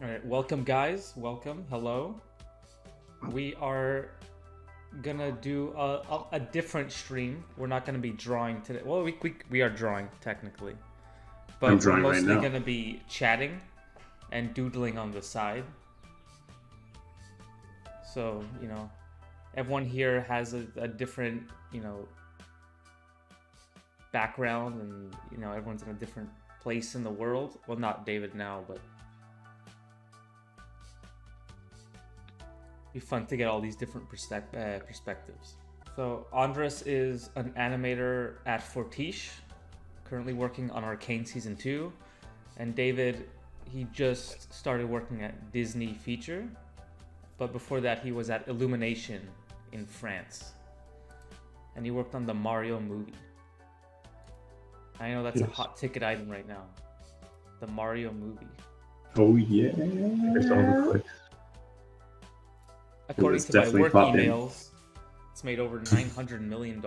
All right, welcome guys. Welcome. Hello. We are gonna do a different stream. We're not gonna be drawing today. Well, we are drawing technically, I'm but we're drawing right mostly now. gonna be chatting and doodling on the side. So everyone here has a different background, and everyone's in a different place in the world. Well, not David now, but be fun to get all these different perspectives. So Andres is an animator at Fortiche, currently working on Arcane Season 2. And David, he just started working at Disney Feature, but before that he was at Illumination in France. And he worked on the Mario movie. I know that's a hot ticket item right now. The Mario movie. Oh yeah. According to my work emails, it's made over $900 million.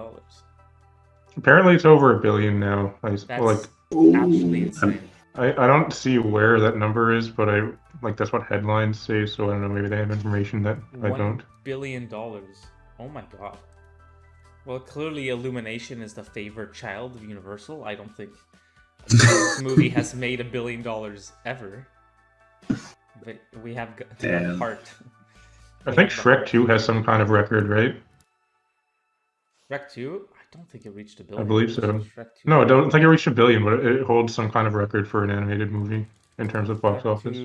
Apparently it's over $1 billion now. That's absolutely insane. I don't see where that number is, but that's what headlines say, so I don't know, maybe they have information that I don't. $1 billion. Oh my god. Well, clearly Illumination is the favorite child of Universal. I don't think this movie has made $1 billion ever. But we have the heart. I think Shrek 2 has some kind of record, right? Shrek 2? I don't think it reached $1 billion. I believe so. No, I don't think it reached $1 billion, but it holds some kind of record for an animated movie in terms of box office.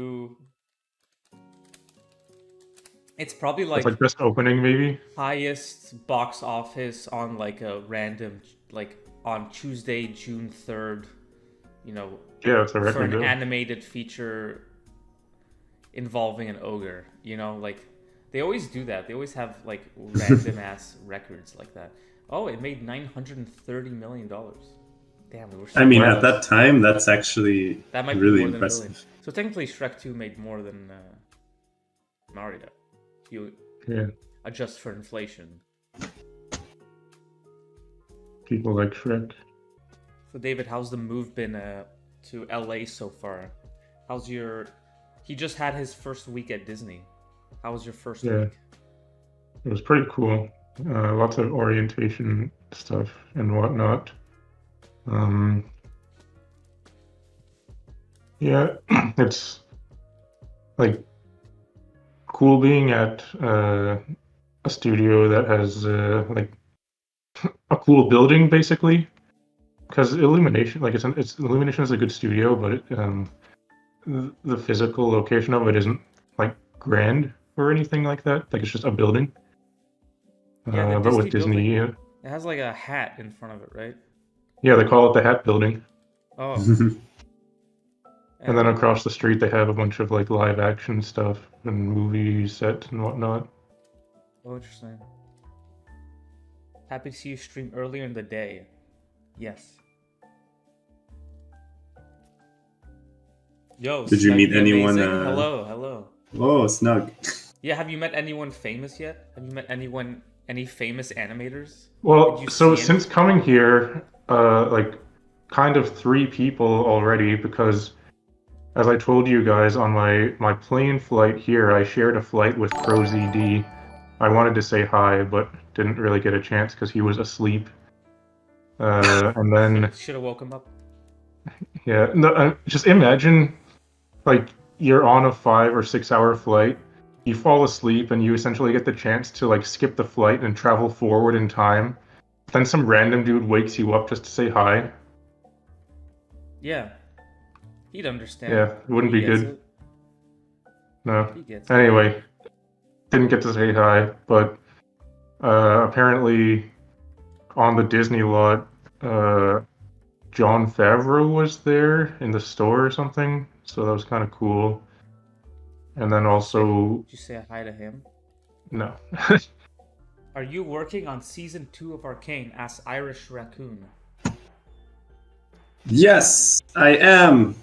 It's probably like best opening, maybe? Highest box office on like a random, like on Tuesday, June 3rd, Yeah, it's a record. For an animated feature involving an ogre, like they always do that. They always have like random ass records like that. Oh, it made $930 million. Damn, we were so at that time, that's actually really impressive. So technically, Shrek 2 made more than Mario. If you adjust for inflation. People like Shrek. So David, how's the move been to LA so far? How's your... He just had his first week at Disney. How was your first week? It was pretty cool. Lots of orientation stuff and whatnot. It's like cool being at a studio that has like a cool building, basically. Because Illumination, Illumination is a good studio, but the physical location of it isn't like grand or anything like that. Like, it's just a building. But with Disney, it has like a hat in front of it, right? Yeah, they call it the Hat Building. Oh. And then across the street, they have a bunch of like live action stuff and movie sets and whatnot. Oh, interesting. Happy to see you stream earlier in the day. Yes. Yo, did you meet anyone? Hello. Oh, Snug. Yeah, have you met anyone famous yet? Have you met any famous animators? Well, so since coming here, like kind of 3 people already, because as I told you guys on my plane flight here, I shared a flight with ProZD. I wanted to say hi, but didn't really get a chance because he was asleep. And then should have woke him up. Yeah, no, just imagine, like, you're on a 5 or 6 hour flight, you fall asleep, and you essentially get the chance to like skip the flight and travel forward in time. Then some random dude wakes you up just to say hi. Yeah, he'd understand. Yeah, it wouldn't be good. No. Anyway, didn't get to say hi, but apparently on the Disney lot, Jon Favreau was there in the store or something, so that was kind of cool. And then also... Did you say hi to him? No. Are you working on season 2 of Arcane? Asks Irish Raccoon. Yes, I am.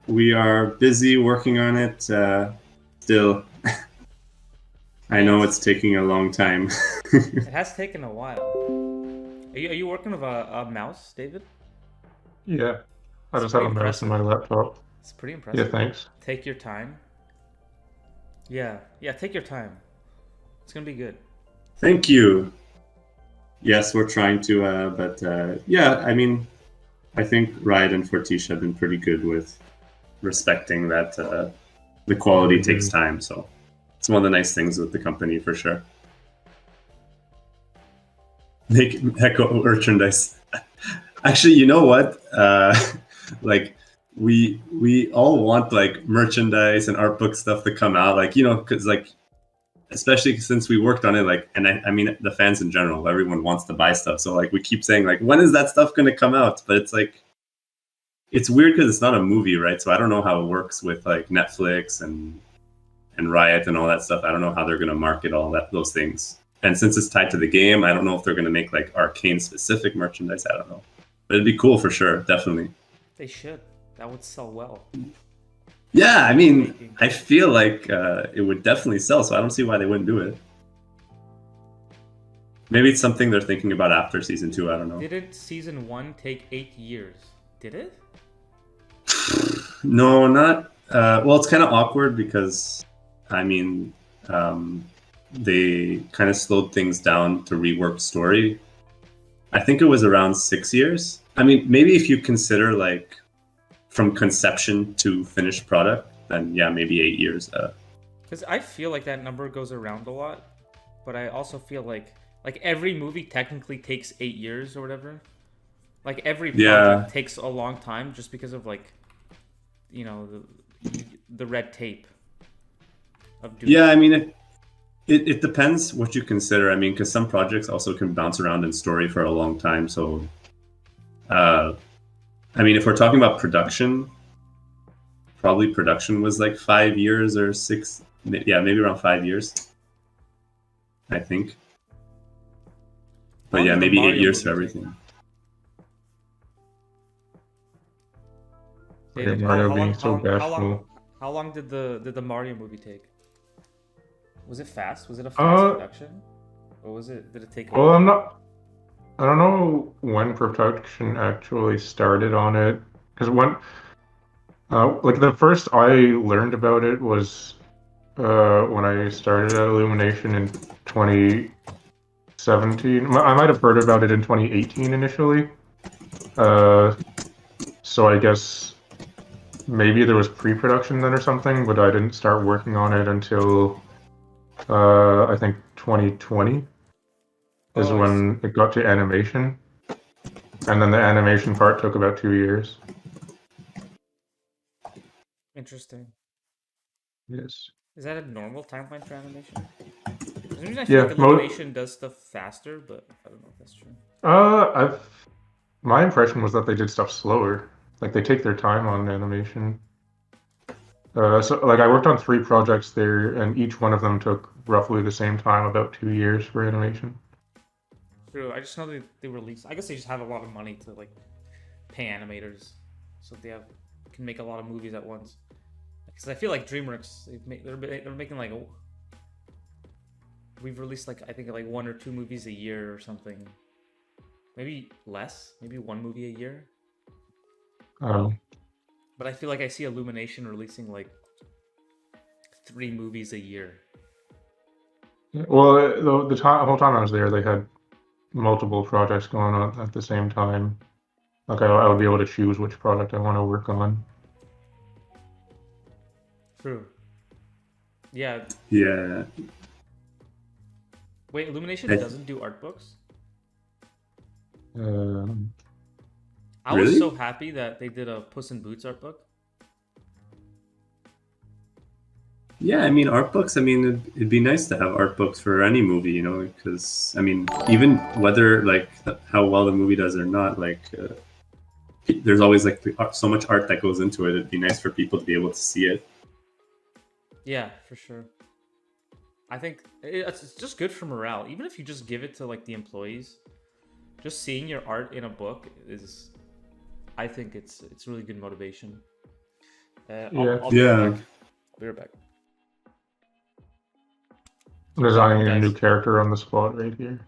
We are busy working on it still. I know it's taking a long time. It has taken a while. Are you working with a mouse, David? Yeah, I just have a mouse on my laptop. It's pretty Yeah, impressive. thanks. Take your time. Yeah, take your time. It's gonna be good. Thank you. Yes, we're trying to, but yeah, I mean, I think Riot and Fortiche have been pretty good with respecting that the quality takes time. So it's one of the nice things with the company for sure. Make Echo merchandise. Actually, you know what? Like we all want like merchandise and art book stuff to come out, like, you know, because like especially since we worked on it, like, and I mean the fans in general, everyone wants to buy stuff. So like we keep saying like, when is that stuff going to come out? But it's like, it's weird because it's not a movie, right? So I don't know how it works with like Netflix and Riot and all that stuff. I don't know how they're going to market all those things. And since it's tied to the game, I don't know if they're going to make like Arcane specific merchandise. I don't know, but it'd be cool for sure, definitely. They should. That would sell well. Yeah, I mean, I feel like it would definitely sell, so I don't see why they wouldn't do it. Maybe it's something they're thinking about after season 2. I don't know. Didn't season 1 take 8 years? Did it? No, not. Well, it's kind of awkward because, I mean, they kind of slowed things down to rework story. I think it was around 6 years. I mean, maybe if you consider like from conception to finished product, then yeah, maybe 8 years. Because I feel like that number goes around a lot, but I also feel like every movie technically takes 8 years or whatever. Like every project takes a long time just because of like, you know, the red tape of doing. Yeah, I mean, it depends what you consider. I mean, because some projects also can bounce around in story for a long time. So, I mean, if we're talking about production, probably production was like 5 years or 6. Yeah, maybe around 5 years, I think. But yeah, maybe 8 years for everything. David, Mario being so bashful. How long did the Mario movie take? Was it fast? Was it a fast production, or did it take? Well, I don't know when production actually started on it, because when, like the first I learned about it was when I started at Illumination in 2017. I might have heard about it in 2018 initially. So I guess maybe there was pre-production then or something, but I didn't start working on it until I think 2020 is when it got to animation. And then the animation part took about 2 years. Interesting. Yes. Is that a normal timeline for animation? I feel like Illumination does stuff faster, but I don't know if that's true. My impression was that they did stuff slower. Like they take their time on animation. So like I worked on 3 projects there, and each one of them took roughly the same time, about 2 years for animation. True. I just know they release. I guess they just have a lot of money to like pay animators, so they can make a lot of movies at once. Because I feel like DreamWorks, they're making like we've released like I think like 1 or 2 movies a year or something. Maybe less. Maybe 1 movie a year. Oh. But I feel like I see Illumination releasing like 3 movies a year. Well, the whole time I was there, they had multiple projects going on at the same time. Like I would be able to choose which project I want to work on. True. Yeah. Yeah. Wait, Illumination doesn't do art books? I was so happy that they did a Puss in Boots art book. Yeah, I mean, art books, I mean, it'd be nice to have art books for any movie, you know, because, I mean, even whether, like, how well the movie does or not, like, there's always, like, so much art that goes into it. It'd be nice for people to be able to see it. Yeah, for sure. I think it's just good for morale. Even if you just give it to, like, the employees, just seeing your art in a book is... I think it's really good motivation. I'll be right back. Designing a new character on the spot right here.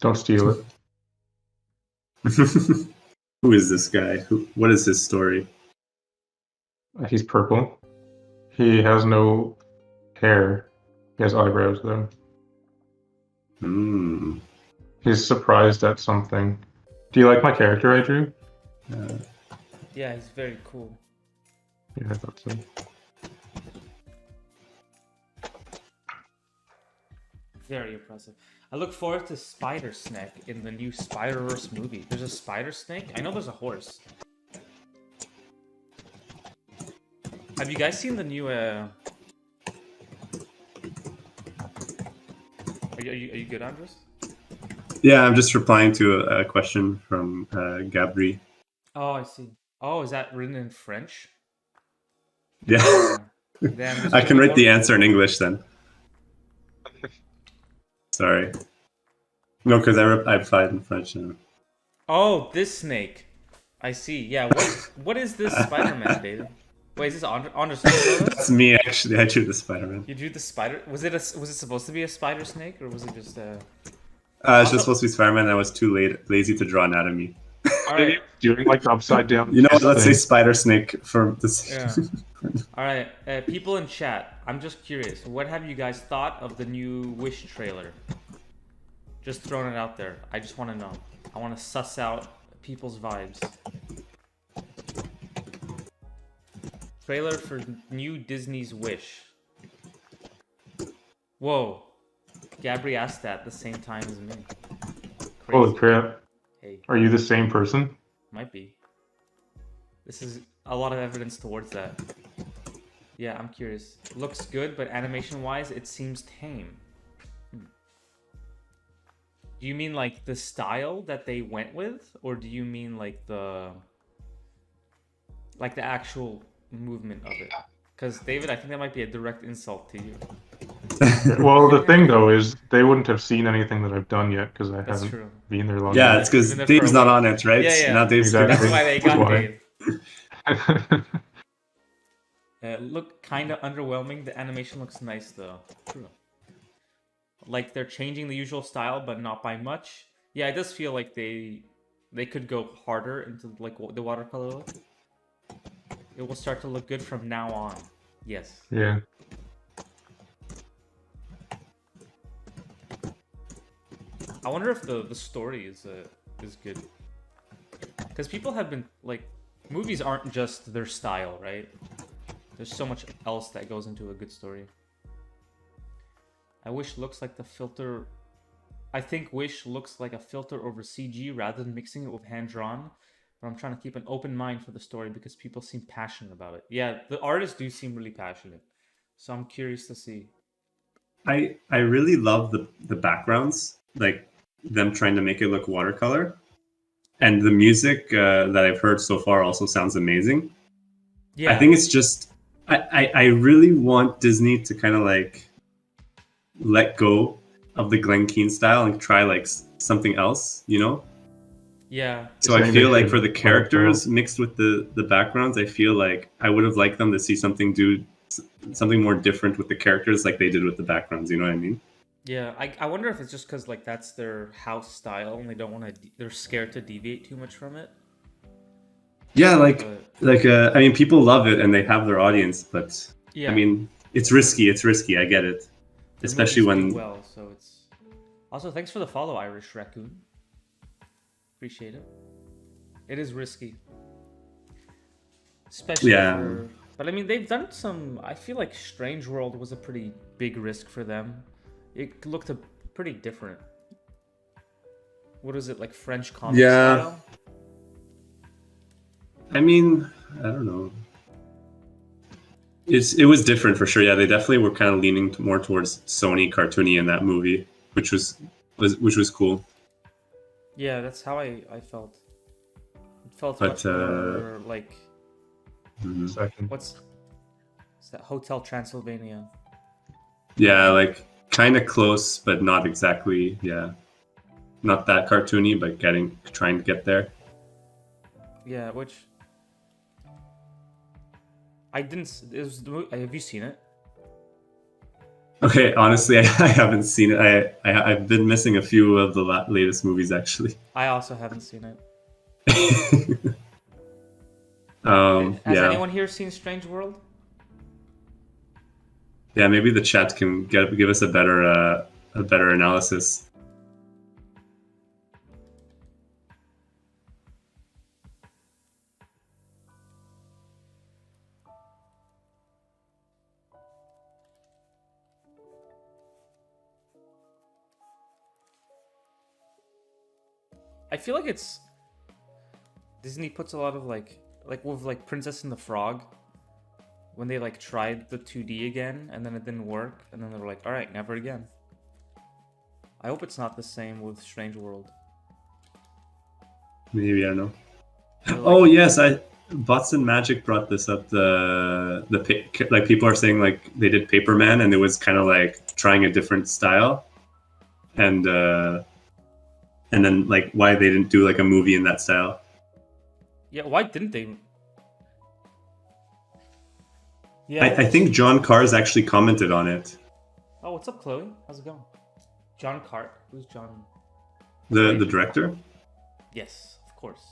Don't steal it. Who is this guy? What is his story? He's purple. He has no hair. He has eyebrows though. Hmm. He's surprised at something. Do you like my character I drew? Yeah, he's very cool. Yeah, I thought so. Very impressive. I look forward to Spider Snake in the new Spider-Verse movie. There's a spider snake? I know there's a horse. Have you guys seen the new Are you good, Andres? Yeah, I'm just replying to a question from Gabri. Oh, I see. Oh, is that written in French? Yeah. Then I can write the answer in English then. Sorry. No, because I replied in French. Oh, this snake. I see. Yeah. What is this Spider-Man, David? Wait, is this Andres? That's me actually. I drew the Spider-Man. You drew the spider. Was it supposed to be a spider snake, or was it just a? It's just supposed to be Spider-Man. I was too lazy to draw anatomy. All right. Doing like the upside down. You know what? Let's say thing. Spider Snake for this. Yeah. All right, people in chat. I'm just curious. What have you guys thought of the new Wish trailer? Just throwing it out there. I just want to know. I want to suss out people's vibes. Trailer for new Disney's Wish. Whoa. Gabri asked that at the same time as me. Crazy. Holy crap. Hey, Are you the same person? might be. This is a lot of evidence towards that. Yeah, I'm curious. Looks good, but animation-wise, it seems tame. Do you mean like the style that they went with, or do you mean like the actual movement of it? Because David, I think that might be a direct insult to you. Well, the thing though is they wouldn't have seen anything that I've done yet because I That's haven't true. been there long Yeah, enough. it's because Even there for Dave's a not week. on it, right? Yeah, yeah. Now Dave's Exactly. That's why they got Why? Dave. Look kind of underwhelming. The animation looks nice though. True. Like they're changing the usual style, but not by much. Yeah, it does feel like they could go harder into like the watercolor look. It will start to look good from now on. Yes. Yeah. I wonder if the story is good. Because people have been like, movies aren't just their style, right? There's so much else that goes into a good story. I think Wish looks like a filter over CG rather than mixing it with hand-drawn. But I'm trying to keep an open mind for the story because people seem passionate about it. Yeah, the artists do seem really passionate. So I'm curious to see. I really love the backgrounds, like them trying to make it look watercolor, and the music that I've heard so far also sounds amazing. Yeah, I think it's just I really want Disney to kind of like let go of the Glen Keane style and try like something else, you know? yeah. So I feel like for the characters mixed with the backgrounds, I feel like I would have liked them to see something more different with the characters like they did with the backgrounds, you know what I mean? Yeah, I wonder if it's just because like that's their house style and they don't want to. They're scared to deviate too much from it. Yeah, I mean, people love it and they have their audience, but Yeah, I mean, it's risky. I get it, the especially movies when do well. So it's also thanks for the follow, Irish Raccoon. Appreciate it. It is risky, especially for. But I mean, they've done some. I feel like Strange World was a pretty big risk for them. It looked pretty different. What is it, like French comic style? I mean, I don't know. It was different for sure. Yeah, they definitely were kind of leaning more towards Sony cartoony in that movie, which was cool. Yeah, that's how I felt. It felt But, much more like Second. what's that, Hotel Transylvania? Yeah, like kind of close, but not exactly. Yeah, not that cartoony, but trying to get there. Yeah, which I didn't. Have you seen it? Okay, honestly, I haven't seen it. I've been missing a few of the latest movies actually. I also haven't seen it. Has Yeah, anyone here seen Strange World? yeah. Maybe the chat can give us a better analysis. I feel like it's Disney puts a lot of like with like Princess and the Frog, when they like tried the 2D again and then it didn't work and then they were like, all right, never again. I hope it's not the same with Strange World. Maybe, I don't know. Like, oh yes, Bots and Magic brought this up. Like people are saying like they did Paperman and it was kind of like trying a different style, and then like why they didn't do like a movie in that style. yeah, why didn't they? Yeah, I think John Cars actually commented on it. Oh, what's up, Chloe? How's it going? John Cart? Who's John? The director? Yes, of course.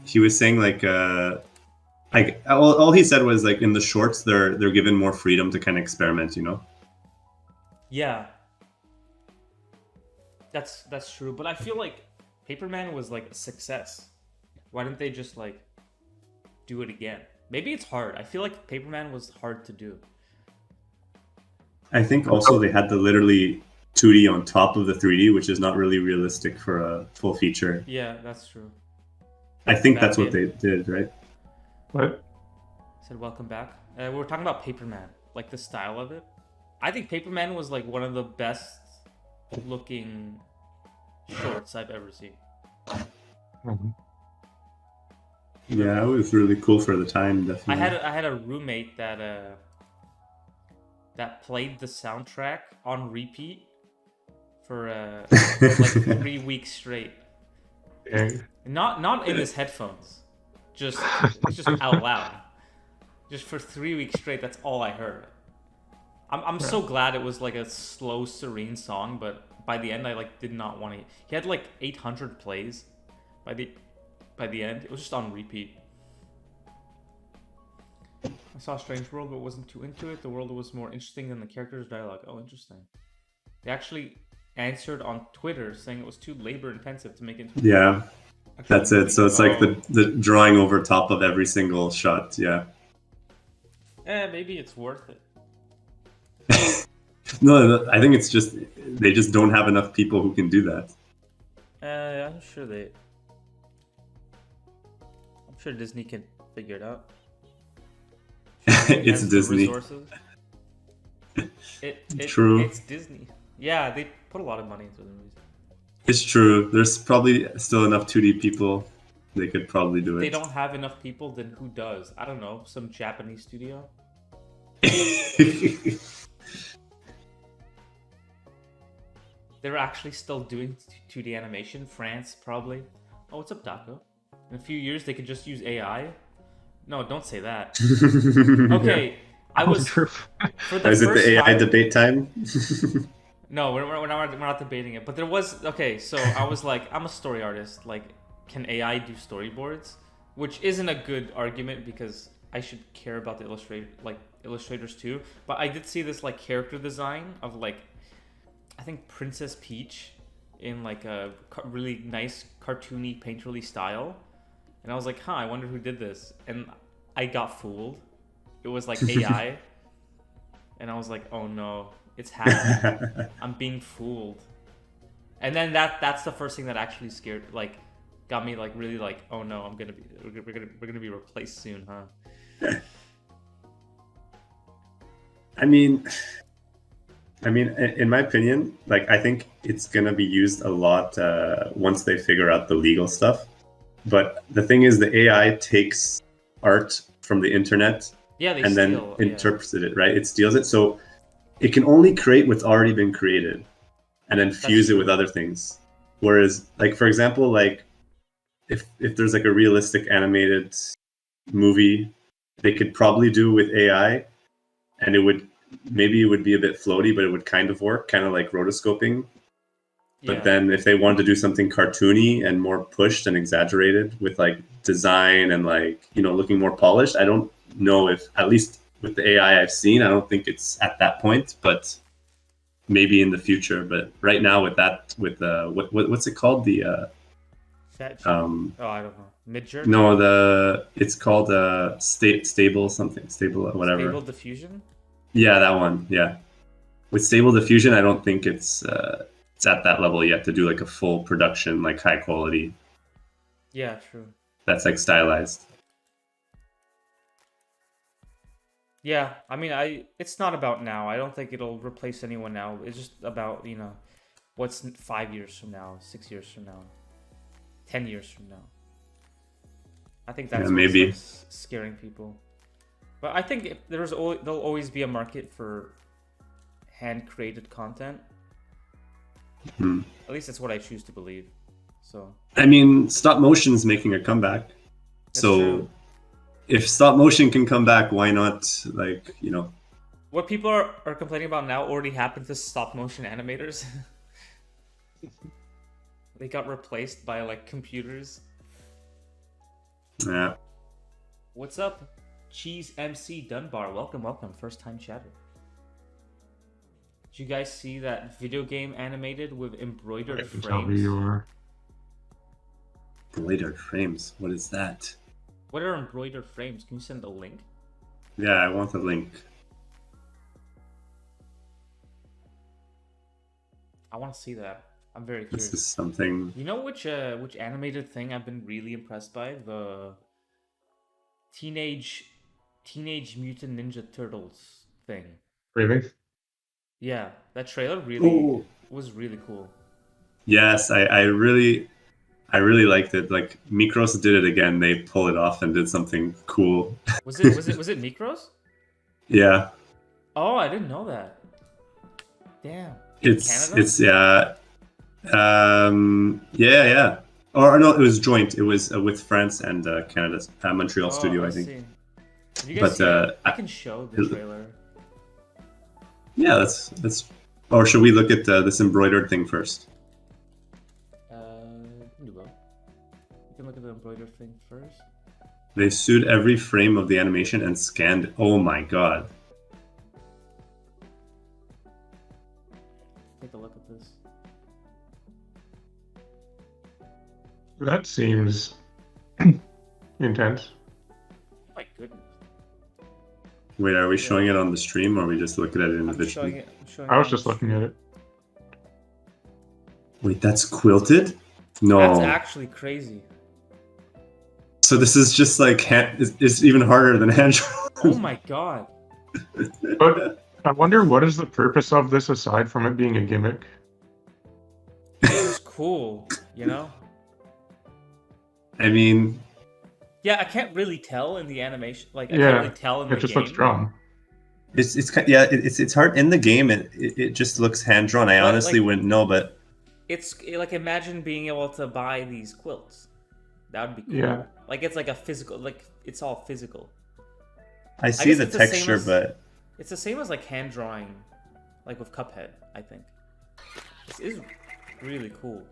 He was saying like all he said was like in the shorts they're given more freedom to kind of experiment, you know? Yeah. That's true, but I feel like Paperman was like a success. Why didn't they just like do it again? Maybe it's hard. I feel like Paperman was hard to do. I think also they had the literally 2D on top of the 3D, which is not really realistic for a full feature. Yeah, that's true. I think that's what they did, right? What? I said welcome back. We were talking about Paperman, like the style of it. I think Paperman was like one of the best looking shorts I've ever seen. Mhm. Yeah, it was really cool for the time, definitely. I had a roommate that played the soundtrack on repeat for like 3 weeks straight. Dang. Not in his headphones, just out loud. Just for 3 weeks straight, that's all I heard. I'm so glad it was like a slow, serene song, but by the end I like did not want to. He had like 800 plays by the end. It was just on repeat. I saw Strange World, but wasn't too into it. The world was more interesting than the characters' dialogue. Oh, interesting. They actually answered on Twitter saying it was too labor intensive to make it. Yeah, that's it. So it's like the drawing over top of every single shot. Yeah. Maybe it's worth it. No, I think it's just they just don't have enough people who can do that. I'm sure Disney can figure it out. It's Disney. True. It's Disney. Yeah, they put a lot of money into the movies. It's true. There's probably still enough 2D people. They could probably do it. They don't have enough people, then who does? I don't know. Some Japanese studio? They're actually still doing 2D animation. France, probably. Oh, what's up, Daco? In a few years, they could just use AI. No, don't say that. Okay, I was for the Is it first the AI time, debate time? No, we're not debating it. But there was okay. So I was like, I'm a story artist. Like, can AI do storyboards? Which isn't a good argument because I should care about the illustrators too. But I did see this like character design of like, I think Princess Peach in like a really nice cartoony painterly style. And I was like, I wonder who did this. And I got fooled. It was like AI. And I was like, oh no, it's happening. I'm being fooled. And then that's the first thing that actually got me like really like, oh no, we're gonna be replaced soon, huh? I mean, in my opinion, like I think it's gonna be used a lot once they figure out the legal stuff. But the thing is, the AI takes art from the internet then interprets it, right? It steals it, so it can only create what's already been created, and then fuse it with other things. Whereas, like for example, like if there's like a realistic animated movie, they could probably do with AI, and it would be a bit floaty, but it would kind of work, kind of like rotoscoping. But Yeah. then if they wanted to do something cartoony and more pushed and exaggerated with like design and like, looking more polished, I don't know if, at least with the AI I've seen, I don't think it's at that point, but maybe in the future. But right now with that, with what's it called? Oh, I don't know. Midjourney? No, it's called stable something, stable whatever. Stable diffusion? Yeah, that one. Yeah. With Stable Diffusion, I don't think it's at that level yet to do like a full production, like high quality. Yeah, true. That's like stylized. Yeah, I mean, it's not about now. I don't think it'll replace anyone now. It's just about, what's 5 years from now, 6 years from now, 10 years from now. I think that's maybe what's scaring people. But I think there'll always be a market for hand-created content. At least that's what I choose to believe. So I mean, stop motion's making a comeback. that's So true. if stop motion can come back, why not? Like, What people are complaining about now already happened to stop-motion animators. They got replaced by like computers. Yeah. What's up, Cheese MC Dunbar? Welcome, first time chatter. Did you guys see that video game animated with embroidered I can tell who frames? you are. Embroidered frames. What is that? What are embroidered frames? Can you send a link? Yeah, I want the link. I want to see that. I'm very This curious. is something. You know which animated thing I've been really impressed by? The Teenage Mutant Ninja Turtles thing. Really? Yeah, that trailer really Ooh. was really cool. Yes, I really liked it. Like Mikros did it again. They pulled it off and did something cool. Was it Mikros? Yeah. Oh, I didn't know that. Damn. It's Canada? yeah. Or no, it was joint. It was with France and Canada's Montreal studio, I think. See. Did you guys But see it? I can show the trailer. Yeah, that's. Or should we look at this embroidered thing first? You can do both. You can look at the embroidered thing first. They sued every frame of the animation and scanned. Oh my god! Take a look at this. That seems intense. My goodness. Wait, are we showing it on the stream, or are we just looking at it individually? I'm showing I was it just on looking at it. Wait, that's quilted? No. That's actually crazy. So this is just like it's even harder than hand drawn. Oh my god. But I wonder what is the purpose of this aside from it being a gimmick? It was cool, you know? I mean, Yeah, I can't really tell in the animation. Like, I Yeah, can't really tell in the It just game. looks drawn. it's hard in the game. It just looks hand drawn. I But, honestly like- wouldn't know, but It's like, imagine being able to buy these quilts. That would be cool. Yeah. Like, it's like a physical, like, it's all physical. I see guess the it's the same texture. as- But It's the same as like hand drawing, like with Cuphead, I think. This is really cool.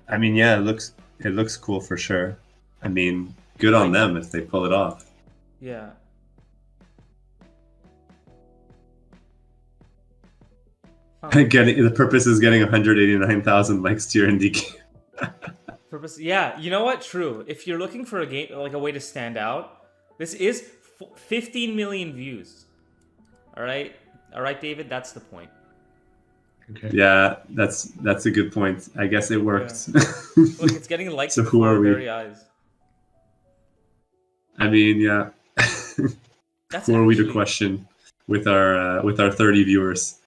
I mean, yeah, it looks cool for sure. I mean, good on them if they pull it off. Yeah. Huh. The purpose is getting 189,000 likes to your indie game. Purpose. Yeah, you know what? True. If you're looking for a game, like a way to stand out, this is 15 million views. All right, David. That's the point. Okay. Yeah, that's a good point. I guess it worked. Look, it's getting liked So who before are our we? very eyes. I mean, yeah. That's Who are we to actually- question with our 30 viewers?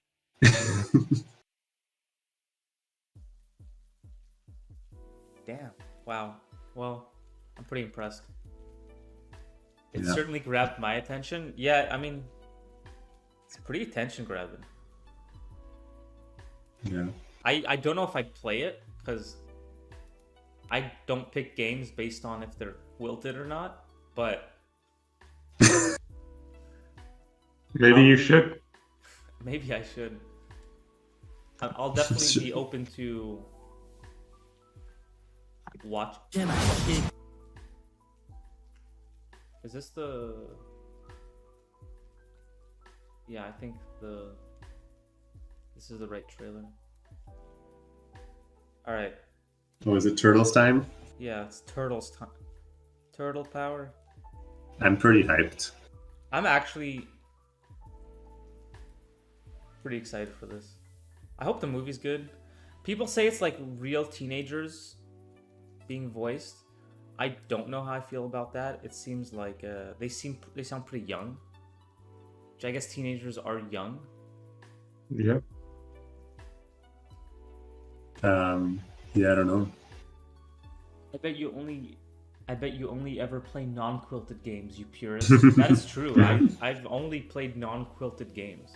Damn. Wow. Well, I'm pretty impressed. It Yeah. certainly grabbed my attention. Yeah, I mean, it's pretty attention grabbing. Yeah. I don't know if I'd play it because I don't pick games based on if they're quilted or not, but Maybe you should. maybe I should. I'll definitely be open to watch. Is this the? Yeah, I think this is the right trailer. All right. Oh, is it Turtles time? Yeah, it's Turtles time. Turtle power. I'm pretty hyped. I'm actually pretty excited for this. I hope the movie's good. People say it's like real teenagers being voiced. I don't know how I feel about that. It seems like they sound pretty young, which I guess teenagers are young. Yeah. Yeah, I don't know. I bet you only ever play non-quilted games, you purist. That is true. I've only played non-quilted games.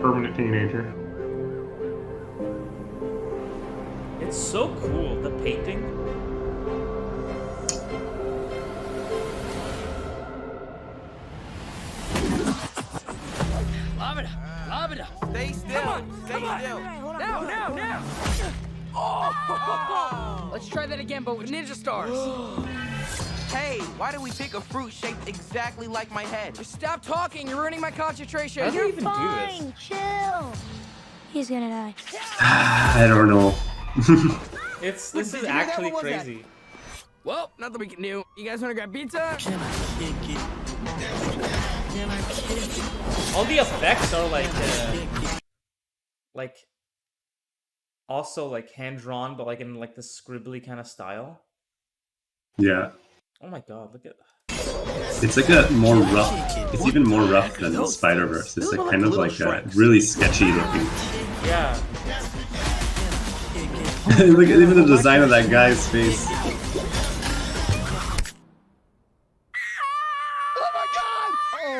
Permanent teenager. It's so cool, the painting. Lob it up. Stay still. Stay still. Now. Oh! Let's try that again, but with ninja stars. Hey, why did we pick a fruit shaped exactly like my head? Just stop talking. You're ruining my concentration. How do you even do this? Fine, chill. He's gonna die. I don't know. This Did is you hear that? actually What was that? crazy. Well, nothing we can do. You guys want to grab pizza? All the effects are like also like hand drawn, but like in like the scribbly kind of style. Yeah. Oh my god, look at. It's like a more rough. It's even more rough than Spider-Verse. It's like kind of like a really sketchy looking. Yeah. Look at even the design of that guy's face. Oh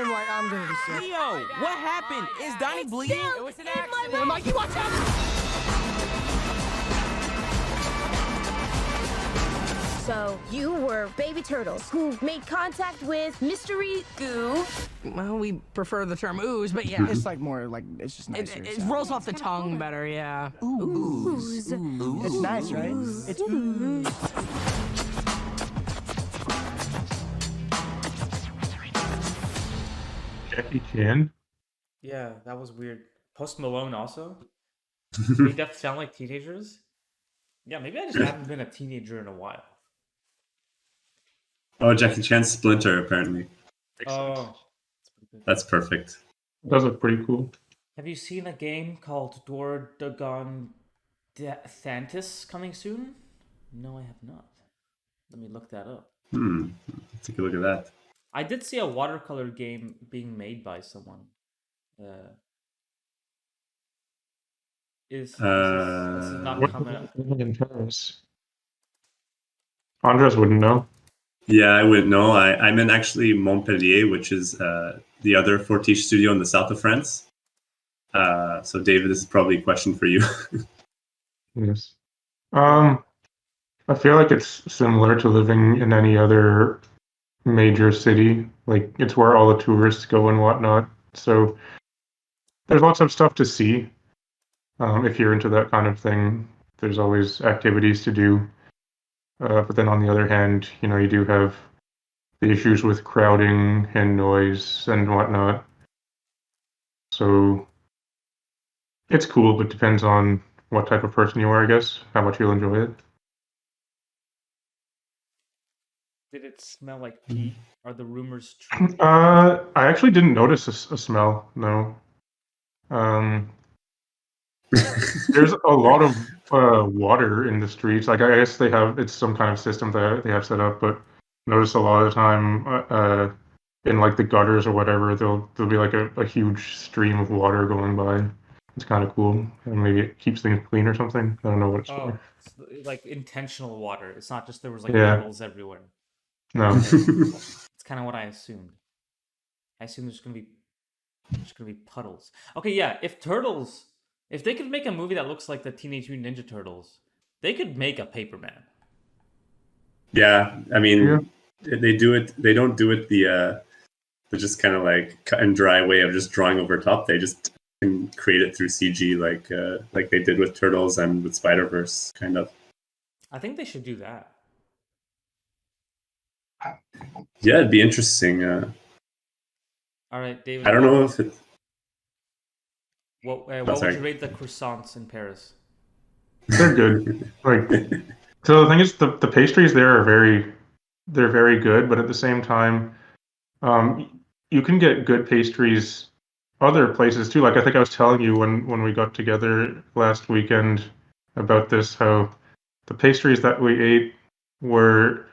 my, I'm gonna be sick. Leo, what happened? Is Donnie bleeding? It was an accident. Mikey, watch out! So, you were baby turtles who made contact with mystery goo. Well, we prefer the term ooze, but yeah, It's like more like it's just nicer. it rolls off the tongue better, yeah. Ooze. It's nice, right? It's Jackie Chan. Yeah, that was weird. Post Malone also. They definitely sound like teenagers. Yeah, maybe I just haven't been a teenager in a while. Oh, Jackie Chan's Splinter apparently. Oh, That's perfect. Does look pretty cool. have you seen a game called Dordogon Thantis coming soon? No, I have not. Let me look that up. Let's take a look at that. I did see a watercolor game being made by someone. This is not What coming up. in Paris? Andres wouldn't know. Yeah, I wouldn't know. I'm in actually Montpellier, which is the other Fortiche studio in the south of France. So, David, this is probably a question for you. Yes. I feel like it's similar to living in any other major city. Like, it's where all the tourists go and whatnot. So there's lots of stuff to see. If you're into that kind of thing, there's always activities to do. But then on the other hand, you do have the issues with crowding and noise and whatnot. So it's cool, but depends on what type of person you are, I guess, how much you'll enjoy it. Did it smell like pee? Are the rumors true? I actually didn't notice a smell, no. There's a lot of water in the streets. Like, I guess it's some kind of system that they have set up, but notice a lot of the time in like the gutters or whatever, there'll be like a huge stream of water going by. It's kind of cool, and maybe it keeps things clean or something. I don't know what it's Oh, for. it's like intentional water. It's not just there was like Yeah. puddles everywhere. No. It's kind of what I assumed. I assumed there's gonna be There's gonna be puddles. Okay, yeah. If they could make a movie that looks like the Teenage Mutant Ninja Turtles, they could make a Paperman. Yeah, I mean, Yeah. they do it. They don't do it the just kind of like cut and dry way of just drawing over top. They just can create it through CG, like they did with Turtles and with Spider-Verse, kind of. I think they should do that. Yeah, it'd be interesting. All right, David. I don't know if it. What sorry. would you rate the croissants in Paris? They're good. Like, so the thing is, the pastries there are they're very good, but at the same time, you can get good pastries other places too. Like I think I was telling you when we got together last weekend about this, how the pastries that we ate were,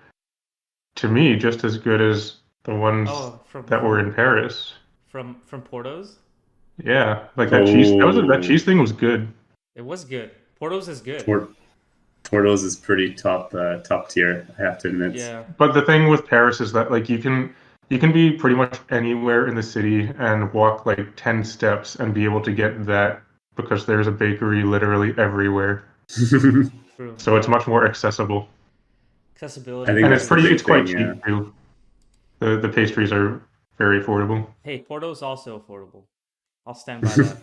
to me, just as good as the ones Oh, that were in Paris. from Porto's. Yeah, like that cheese. That Oh, cheese thing was good. It was good. Porto's is good. Turtles is pretty top tier. I have to admit. Yeah. But the thing with Paris is that like you can be pretty much anywhere in the city and walk like 10 steps and be able to get that because there's a bakery literally everywhere. True. So it's much more accessible. Accessibility. I think And that's the big it's quite thing, cheap yeah. too. The pastries are very affordable. Hey, Porto's also affordable. I'll stand by that.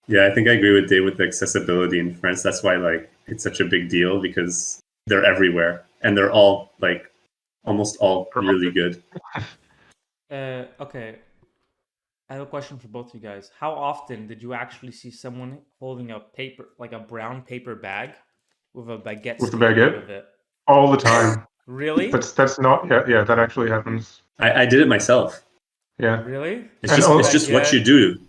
Yeah, I think I agree with Dave with the accessibility in France. That's why like it's such a big deal because they're everywhere and they're all like almost all really good. Okay. I have a question for both of you guys. How often did you actually see someone holding a paper, like a brown paper bag, with a baguette With the sticking out baguette? of it? All the time. Really? That's not yeah, that actually happens. I did it myself. Yeah. Really? It's And just it's just what you do.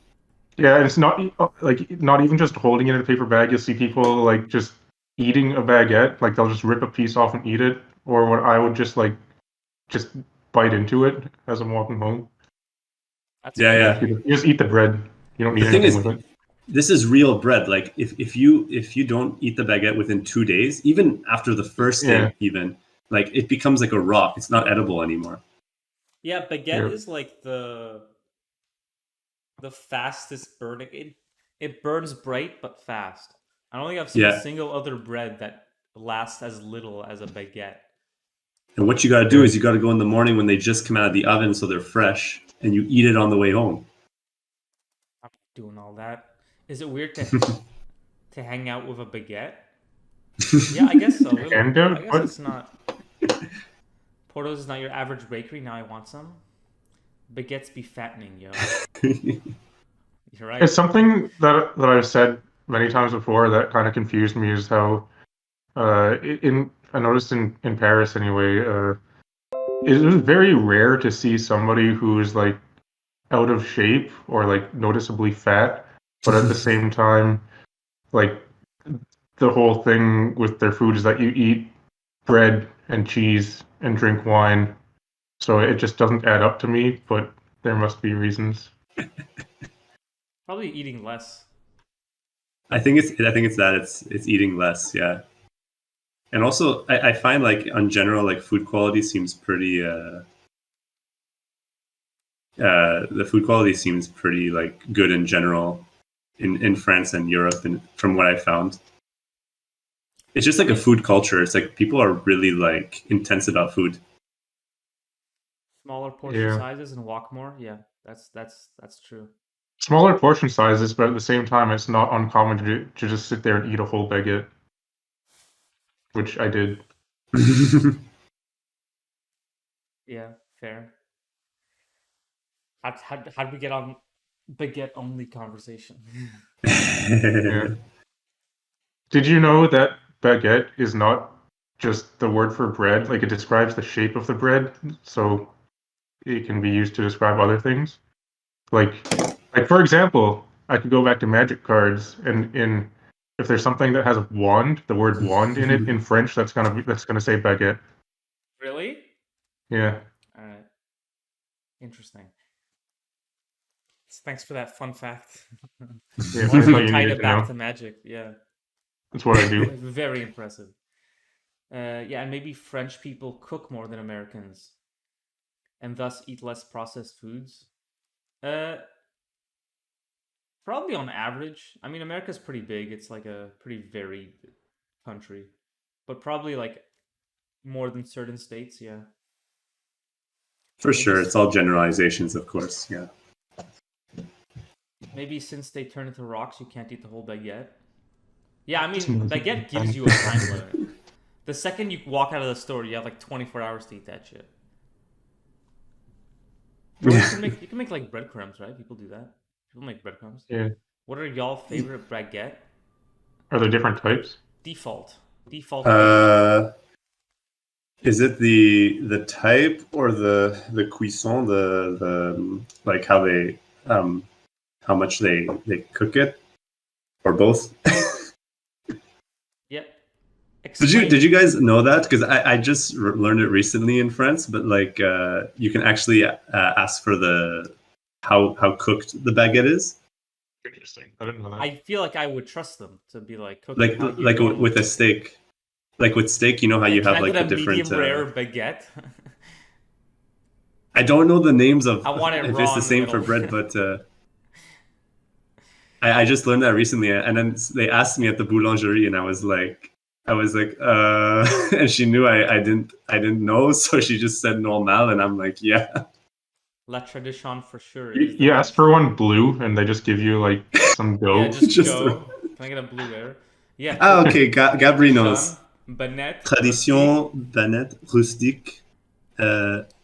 Yeah, and it's not like not even just holding it in a paper bag. You'll see people like just eating a baguette, like they'll just rip a piece off and eat it, or what I would just bite into it as I'm walking home. That's Yeah, crazy. yeah. You just eat the bread. You don't The need thing anything is, with it. this is real bread. Like if you don't eat the baguette within 2 days, even after the first Yeah. day, even like it becomes like a rock. It's not edible anymore. Yeah, baguette Yeah. is like the fastest burning. It burns bright but fast. I don't think I've seen a Yeah. single other bread that lasts as little as a baguette. And what you got to do is you got to go in the morning when they just come out of the oven, so they're fresh, and you eat it on the way home. I'm not doing all that. Is it weird to hang out with a baguette? Yeah, I guess so. And I guess what? it's not. Porto's is not your average bakery. Now I want some. Baguettes be fattening, yo. You're right. It's something that I've said many times before that kind of confused me is how I noticed in Paris anyway, it was very rare to see somebody who is like out of shape or like noticeably fat, but at the same time, like the whole thing with their food is that you eat bread and cheese and drink wine. So it just doesn't add up to me, but there must be reasons. Probably eating less. I think it's that it's eating less, yeah. And also, I find like on general, like food quality seems pretty. The food quality seems pretty like good in general in France and Europe, and from what I found, it's just like a food culture. It's like people are really like intense about food. Smaller portion Yeah. sizes and walk more. Yeah, that's true. Smaller portion sizes, but at the same time, it's not uncommon to just sit there and eat a whole baguette, which I did. Yeah, fair. How'd we get on baguette only conversation? Yeah. Did you know that baguette is not just the word for bread? Like it describes the shape of the bread, so it can be used to describe other things. Like for example, I could go back to magic cards and in if there's something that has a wand, the word wand in it in French, that's gonna say baguette. Really? Yeah. All right. Interesting. Thanks for that fun fact. Yeah, Why I don't thought you you tied needed it to back know. to magic? Yeah. That's what I do. Very impressive. Yeah, and maybe French people cook more than Americans, and thus eat less processed foods. Uh, Probably on average. I mean, America's pretty big. It's like a pretty varied country, but probably like more than certain states. Yeah. For Maybe sure, it's all generalizations, of course. Yeah. Maybe since they turn into rocks, you can't eat the whole baguette. Yeah, I mean, It's more baguette than gives you a time limit. The second you walk out of the store, you have like 24 hours to eat that shit. Or you can make like breadcrumbs, right? People do that. People make breadcrumbs. Yeah. What are y'all favorite baguette? Are there different types? Default. Default. Is it the type or the cuisson, the like how much they cook it, or both? Yep. Did you guys know that? Because I just learned it recently in France, but like you can actually ask for how cooked the baguette is. Interesting. I didn't know that. I feel like I would trust them to be like cooking Like how you like want with it. a steak. Like with steak, you know how you Can have I like get the a different. medium rare baguette? I don't know the names of I want it if raw it's the in the same for middle. bread, but I just learned that recently, and then they asked me at the boulangerie, and I was like, and she knew I didn't know, so she just said normal, and I'm like, yeah. La Tradition for sure. You, Is the you ask best. for one blue, and they just give you like some dough. Yeah, just Just- go. Can I get a blue rare? Yeah. Ah, okay, Gabri knows. Banette. Tradition, banette, rustique.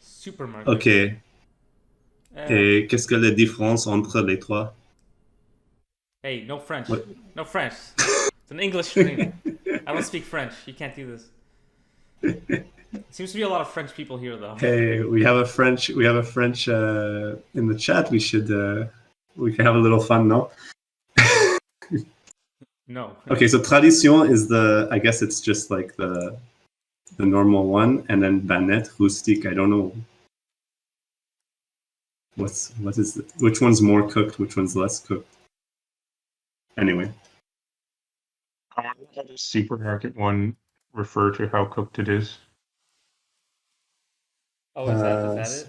Supermarket. Ok. Uh, Et qu'est-ce que la différence entre les trois? Hey, no French. What? No French. It's an English stream. I don't speak French. You can't do this. Seems to be a lot of French people here, though. Hey, we have a French in the chat. We can have a little fun, no? No. Okay, so tradition is I guess it's just like the normal one, and then banette, rustique. I don't know which one's more cooked, which one's less cooked. Anyway, I wonder how the supermarket one refer to how cooked it is. Oh, is that it?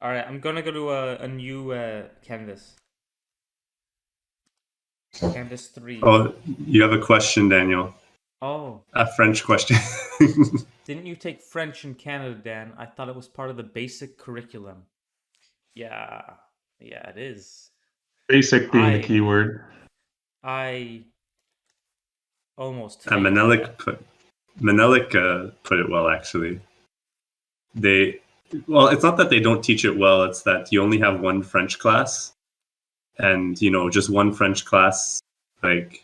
All right, I'm gonna go to a new canvas. Canvas 3. oh, you have a question, Daniel? Oh, A French question. didn't you take French in Canada, Dan? I thought it was part of the basic curriculum. Yeah, it is. Basic being the key word. I almost. Menelik put it well, actually. Well, it's not that they don't teach it well, it's that you only have one French class, and just one French class like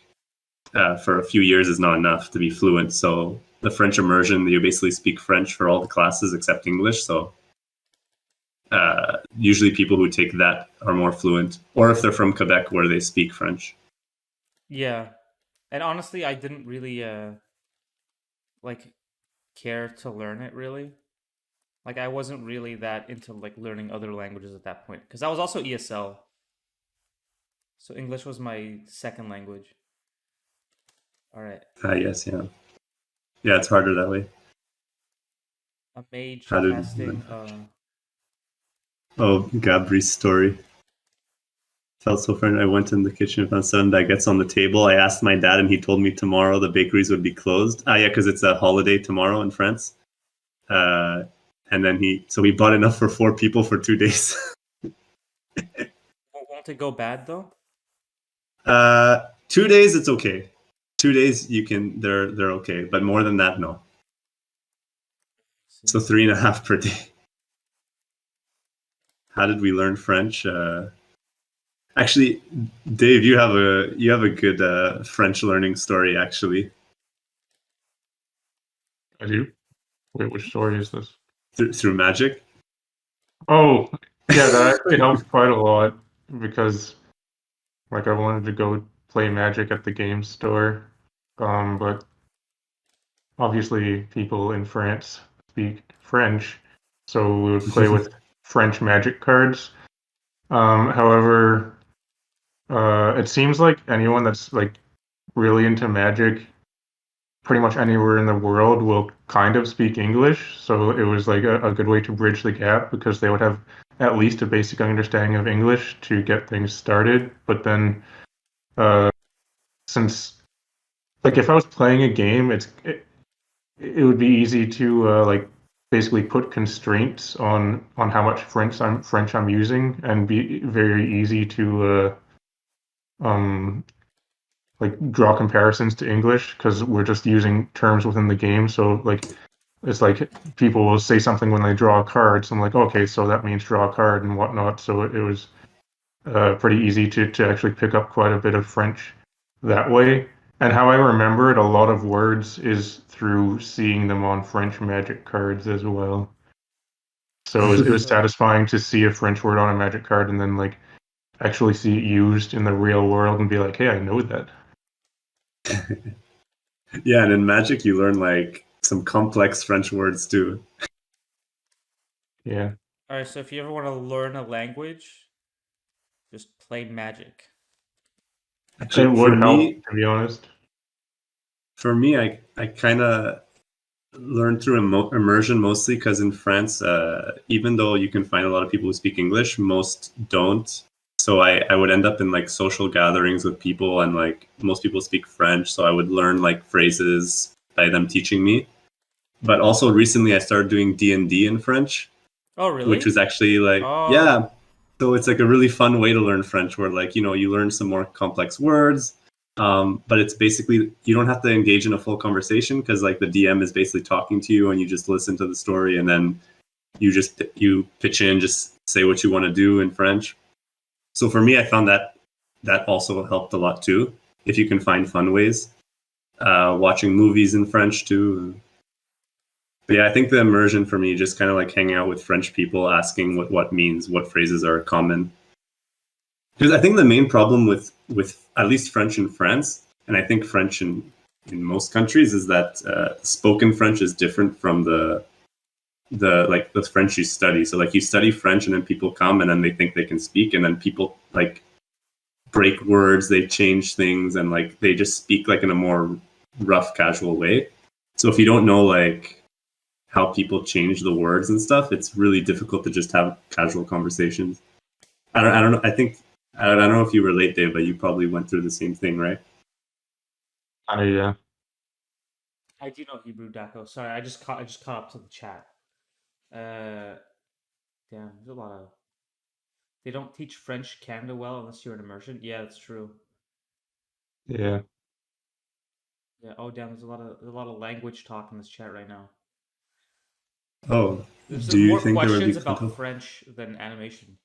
for a few years is not enough to be fluent. So the French immersion, you basically speak French for all the classes except English. So usually people who take that are more fluent, or if they're from Quebec where they speak French. Yeah, and honestly, I didn't really like care to learn it really. Like I wasn't really that into like learning other languages at that point because I was also ESL. So English was my second language. All right. Yes, yeah. Yeah, it's harder that way. A mage How did- casting. Oh, Gabri's story. Felt so friend. I went in the kitchen and found 7 baguettes on the table. I asked my dad, and he told me tomorrow the bakeries would be closed. Yeah, because it's a holiday tomorrow in France. And then he bought enough for 4 people for 2 days. Won't it go bad though? 2 days, it's okay. 2 days, they're okay, but more than that, no. So 3.5 per day. How did we learn French? Actually, Dave, you have a good French learning story. Actually, I do. Wait, which story is this? through magic. Oh, yeah, that actually helped quite a lot because, like, I wanted to go play Magic at the game store, but obviously people in France speak French, so we would play with French Magic cards. However, it seems like anyone that's like really into Magic, pretty much anywhere in the world, will kind of speak English. So it was like a good way to bridge the gap because they would have at least a basic understanding of English to get things started. But then, since like if I was playing a game, it would be easy to like basically put constraints on how much French I'm using, and be very easy to like draw comparisons to English because we're just using terms within the game. So like it's like people will say something when they draw a card, so I'm like, okay, so that means draw a card and whatnot. So it was pretty easy to actually pick up quite a bit of French that way. And how I remember it, a lot of words is through seeing them on French magic cards as well. So it was satisfying to see a French word on a magic card and then like actually see it used in the real world and be like, hey, I know that. Yeah, and in Magic you learn like some complex French words too. Yeah. All right, so if you ever want to learn a language, just play Magic. It would help, to be honest. For me, I kind of learned through immersion mostly because in France, even though you can find a lot of people who speak English, most don't. So I would end up in like social gatherings with people, and like most people speak French, so I would learn like phrases by them teaching me. But also recently I started doing D&D in French. Oh, really? Which was actually like, yeah. So it's like a really fun way to learn French where like, you know, you learn some more complex words. But it's basically, you don't have to engage in a full conversation because like the DM is basically talking to you and you just listen to the story and then you pitch in, just say what you want to do in French. So for me, I found that also helped a lot too. If you can find fun ways, watching movies in French too. But yeah, I think the immersion for me, just kind of like hanging out with French people, asking what means, what phrases are common. Because I think the main problem with at least French in France, and I think French in most countries, is that spoken French is different from the French you study. So like you study French and then people come and then they think they can speak, and then people like break words, they change things, and like they just speak like in a more rough, casual way. So if you don't know like how people change the words and stuff, it's really difficult to just have casual conversations. I don't know. I don't know if you relate, Dave, but you probably went through the same thing, right? Yeah. I do know Hebrew, Daco. Sorry, I just caught up to the chat. Damn, there's a lot of. They don't teach French Canada well unless you're in immersion. Yeah, that's true. Yeah. Yeah. Oh, damn, there's a lot of language talk in this chat right now. Oh, there's do you more think questions there would be about French than animation?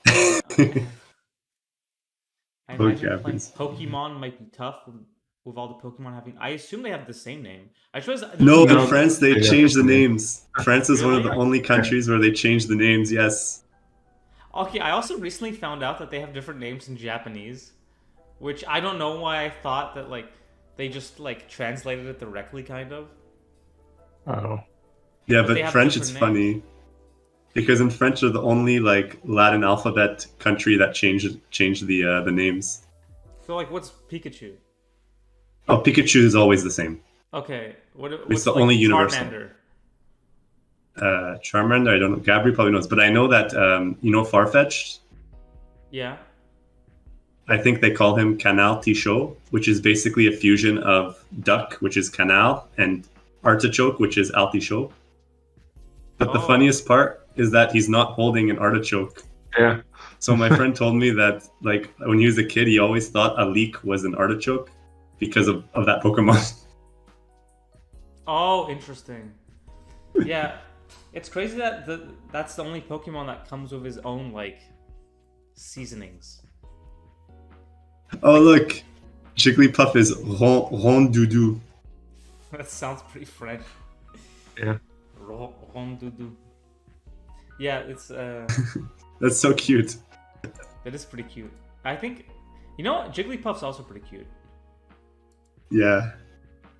I imagine playing Pokemon might be tough with all the Pokemon having. I assume they have the same name. No, in France they changed the names. France is really? one of the only countries where they changed the names. Yes. Okay, I also recently found out that they have different names in Japanese, which I don't know why I thought that like they just like translated it directly, kind of. Oh. Yeah, but French is funny because in French they're the only like Latin alphabet country that changed the names. So like, what's Pikachu? Oh, Pikachu is always the same. Okay, what's it's the like only universal. Charmander? Charmander, I don't know. Gabri probably knows, but I know that you know Farfetch'd. Yeah. I think they call him Canal Tichot, which is basically a fusion of duck, which is canal, and artichoke, which is Altichot. But the funniest part is that he's not holding an artichoke. Yeah. So my friend told me that like when he was a kid, he always thought a leek was an artichoke because of that Pokemon. Oh, interesting. Yeah, it's crazy that that's the only Pokemon that comes with his own like seasonings. Oh look, Jigglypuff is Rondoudou. That sounds pretty French. Yeah. Rondoudou. Yeah, it's That's so cute. That is pretty cute. I think, you know, Jigglypuff's also pretty cute. Yeah.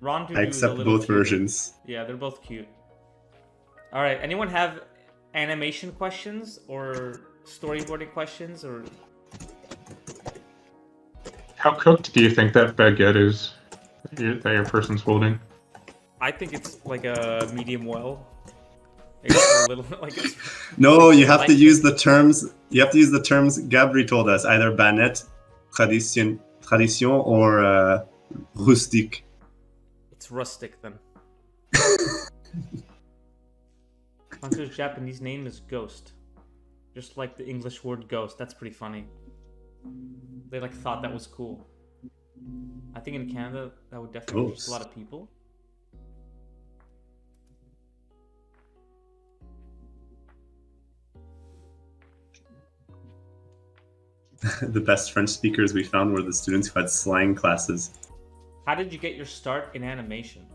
Rondoudou I accept both versions. Yeah, they're both cute. All right, anyone have animation questions or storyboarding questions or? How cooked do you think that baguette is that your person's holding? I think it's like a medium well. It's a little like it's. No, you have to Like- use the terms. You have to use the terms Gabri told us, either banette, tradition, or rustique. It's rustic then. Hunter's Japanese name is Ghost. Just like the English word ghost. That's pretty funny. They like thought that was cool. I think in Canada that would definitely reach Ghost. a lot of people. The best French speakers we found were the students who had slang classes. How did you get your start in animation?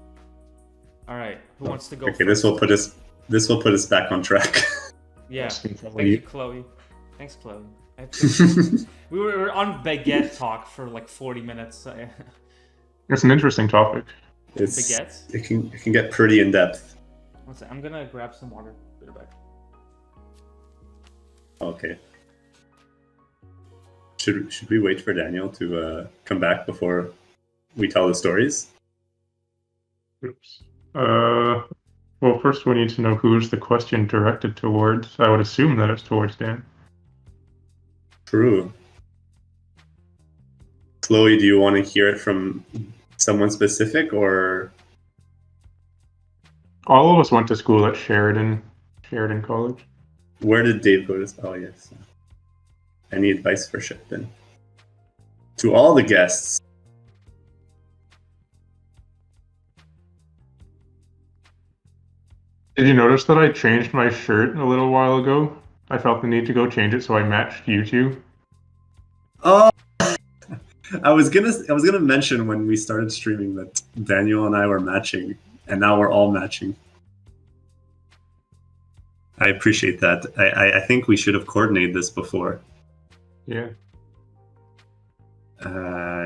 All right, who wants to go? Okay, first? this will put us back on track. Yeah. Asking Thank Chloe. you, Chloe. Thanks, Chloe. We were on baguette talk for like 40 minutes. It's an interesting topic. Baguettes? It can get pretty in depth. One sec, I'm gonna grab some water. Be right back. Okay. Should we wait for Daniel to come back before we tell the stories? Oops. Well, first we need to know who's the question directed towards. I would assume that it's towards Dan. True. Chloe, do you want to hear it from someone specific, or All of us went to school at Sheridan College. where did Dave go to? Oh, yes. Any advice for Sheridan? To all the guests. Did you notice that I changed my shirt a little while ago? I felt the need to go change it so I matched you two. Oh, I was gonna mention when we started streaming that Daniel and I were matching, and now we're all matching. I appreciate that. I think we should have coordinated this before. Yeah.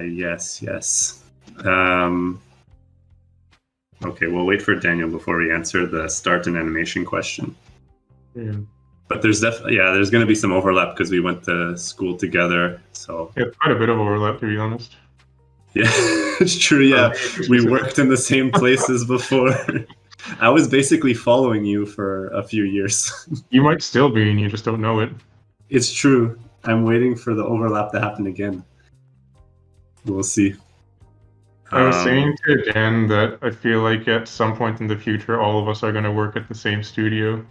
Yes. Okay, we'll wait for Daniel before we answer the start and animation question. Yeah. But there's there's going to be some overlap because we went to school together. So Yeah, quite a bit of overlap, to be honest. yeah, it's true. Yeah, we worked in the same places before. I was basically following you for a few years. You might still be, and you just don't know it. It's true. I'm waiting for the overlap to happen again. We'll see. I was saying to Dan that I feel like at some point in the future, all of us are going to work at the same studio.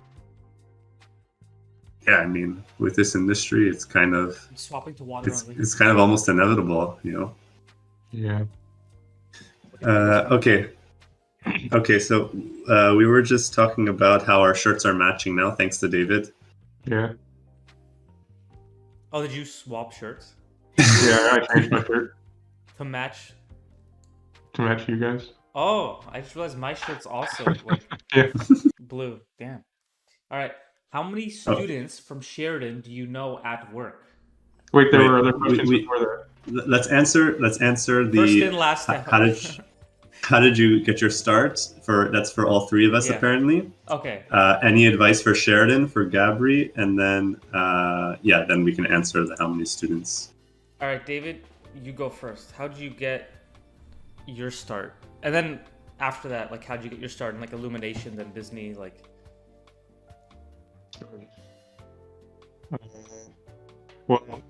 Yeah, I mean, with this industry, it's kind of I'm swapping to water. it's kind of almost inevitable, you know. Yeah. Okay. So we were just talking about how our shirts are matching now, thanks to David. Yeah. Oh, did you swap shirts Yeah, I changed my shirt to match? to match you guys. Oh, I just realized my shirt's also like Yeah. blue. Damn. All right. How many students from Sheridan do you know at work? Wait, there Wait, were other questions we- before that. Let's answer the First in, last out. how did you get your start? That's for all three of us Yeah. apparently. Okay. Any advice for Sheridan, for Gabri, and then then we can answer the how many students. All right, David, you go first. How did you get your start? And then after that, like, how did you get your start in like Illumination, then Disney, like? Well,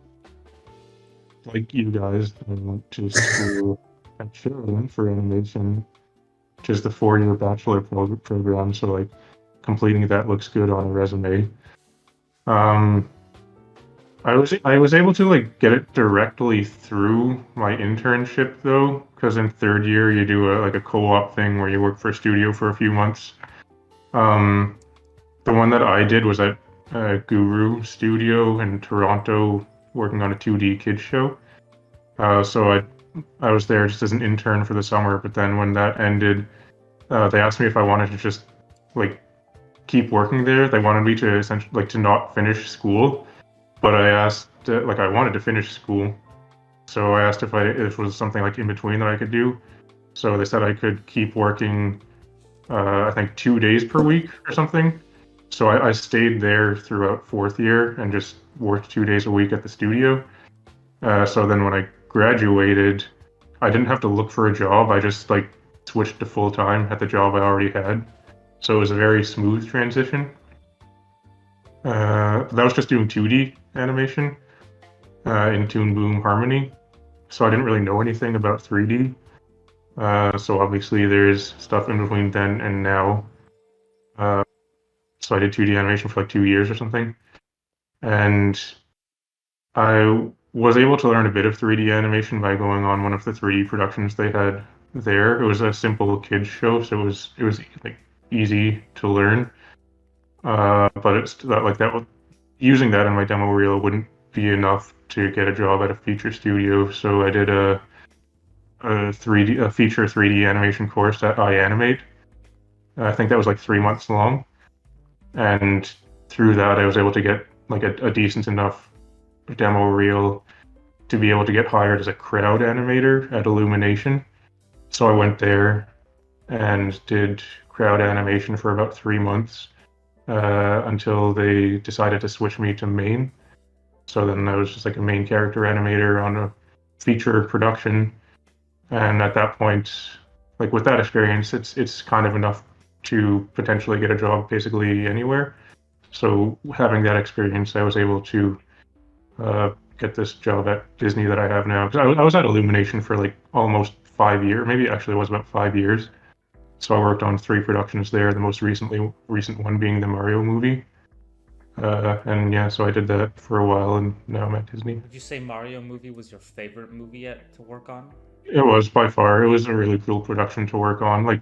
like you guys, I went to school at Sheridan for animation, which is the 4-year bachelor program. So like completing that looks good on a resume. I was able to like get it directly through my internship though, because in 3rd year you do a co-op thing where you work for a studio for a few months. The one that I did was at Guru Studio in Toronto, working on a 2D kids show. So I was there just as an intern for the summer, but then when that ended, they asked me if I wanted to just like keep working there. They wanted me to essentially like to not finish school, but I asked like I wanted to finish school, so I asked if it was something like in between that I could do. So they said I could keep working, I think 2 days per week or something. So I stayed there throughout 4th year and just worked 2 days a week at the studio. So then when I graduated, I didn't have to look for a job. I just like switched to full time at the job I already had. so it was a very smooth transition. That was just doing 2D animation in Toon Boom Harmony, so I didn't really know anything about 3D. So obviously there's stuff in between then and now. So I did 2D animation for like 2 years or something, and I was able to learn a bit of 3D animation by going on one of the 3D productions they had there. It was a simple kids show, so it was like easy to learn. But it's that like that using that in my demo reel wouldn't be enough to get a job at a feature studio. So I did a feature 3D animation course at iAnimate. I think that was like 3 months long, and through that I was able to get like a decent enough demo reel to be able to get hired as a crowd animator at Illumination. So I went there and did crowd animation for about 3 months until they decided to switch me to main. So then I was just like a main character animator on a feature production. And at that point, like with that experience, it's kind of enough to potentially get a job basically anywhere. So having that experience, I was able to get this job at Disney that I have now. Because I was at Illumination for like almost 5 years, maybe actually it was about 5 years. So I worked on 3 productions there, the most recent one being the Mario movie. And yeah, so I did that for a while, and now I'm at Disney. Would you say Mario movie was your favorite movie yet to work on? It was by far. It was a really cool production to work on. Like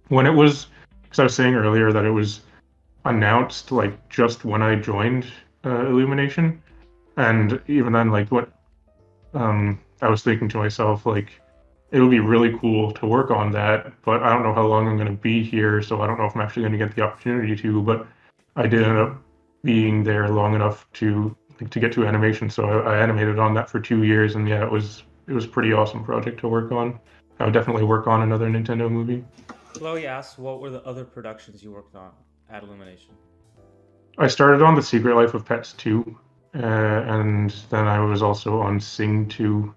when it was, because I was saying earlier that it was announced like just when I joined Illumination, and even then, like what I was thinking to myself, like it would be really cool to work on that, but I don't know how long I'm going to be here, so I don't know if I'm actually going to get the opportunity to. But I did end up being there long enough to get to animation, so I animated on that for 2 years, and yeah, it was a pretty awesome project to work on. I would definitely work on another Nintendo movie. Chloe asks, what were the other productions you worked on at Illumination? I started on The Secret Life of Pets 2, and then I was also on Sing 2,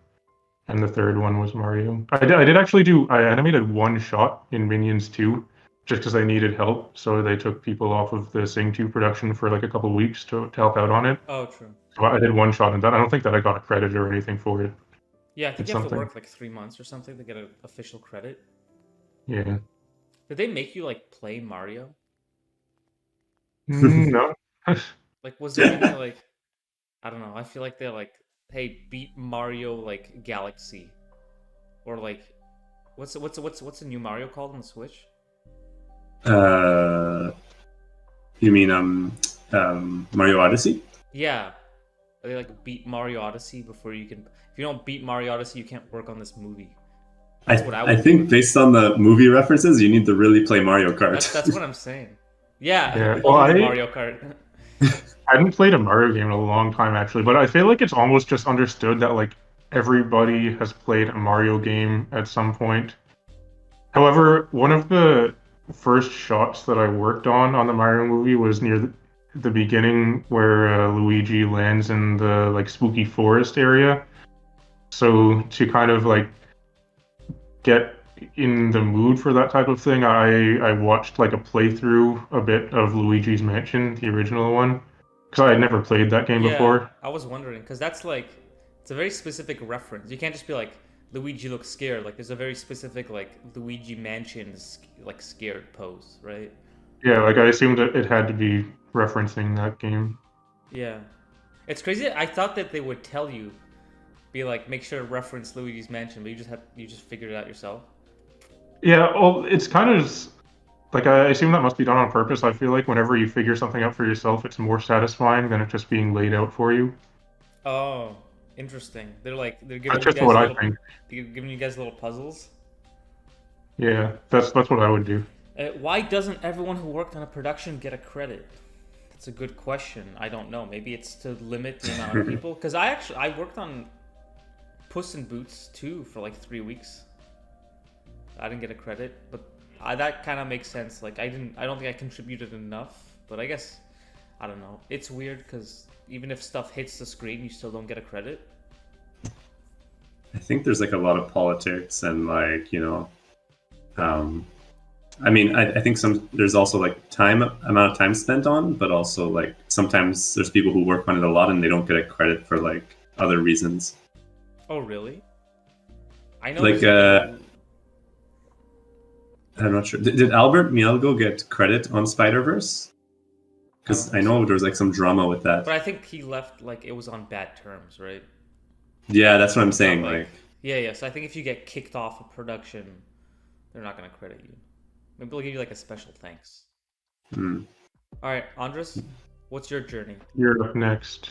and the third one was Mario. I animated one shot in Minions 2, just because I needed help, so they took people off of the Sing 2 production for like a couple of weeks to help out on it. Oh, true. So I did one shot in that. I don't think that I got a credit or anything for it. Yeah, I think you have to work like 3 months or something to get an official credit. Yeah. Did they make you like play Mario? No. Like, was there any like, I don't know. I feel like they're like, hey, beat Mario like Galaxy, or like, what's the new Mario called on the Switch? You mean Mario Odyssey? Yeah, they like beat Mario Odyssey before you can. If you don't beat Mario Odyssey, you can't work on this movie. That's what I would think do. based on the movie references, you need to really play Mario Kart. That's what I'm saying. Yeah, Yeah, well, well, Mario Kart. I hadn't played a Mario game in a long time actually, but I feel like it's almost just understood that like everybody has played a Mario game at some point. However, one of the first shots that I worked on the Mario movie was near the beginning where Luigi lands in the like spooky forest area. So to kind of like get in the mood for that type of thing, I watched like a playthrough a bit of Luigi's Mansion, the original one, because I had never played that game before. I was wondering because that's like it's a very specific reference. You can't just be like Luigi looks scared. Like there's a very specific like Luigi Mansion like scared pose, right? Yeah, like I assumed that it had to be referencing that game. Yeah, it's crazy. I thought that they would tell you, be like, make sure to reference Luigi's Mansion, but you just figured it out yourself. Yeah, well, it's kind of like I assume that must be done on purpose. I feel like whenever you figure something out for yourself, it's more satisfying than it just being laid out for you. Oh, interesting. They're giving That's you just guys what I little, think. they're giving you guys little puzzles. Yeah, that's what I would do. Why doesn't everyone who worked on a production get a credit? That's a good question. I don't know. Maybe it's to limit the amount of people. Because I worked on Puss in Boots 2 for like 3 weeks. I didn't get a credit, but that kind of makes sense. Like I don't think I contributed enough, but I guess I don't know. It's weird because even if stuff hits the screen, you still don't get a credit. I think there's like a lot of politics and like I mean, I think there's also like amount of time spent on, but also like sometimes there's people who work on it a lot and they don't get a credit for like other reasons. Oh, really? I know. Like, I'm not sure. Did Albert Mielgo get credit on Spider-Verse? Because I know there was like some drama with that. But I think he left like it was on bad terms, right? Yeah, that's what I'm saying. Like, yeah. So I think if you get kicked off a production, they're not gonna credit you. Maybe they'll give you like a special thanks. Hmm. All right, Andres, what's your journey? You're up next.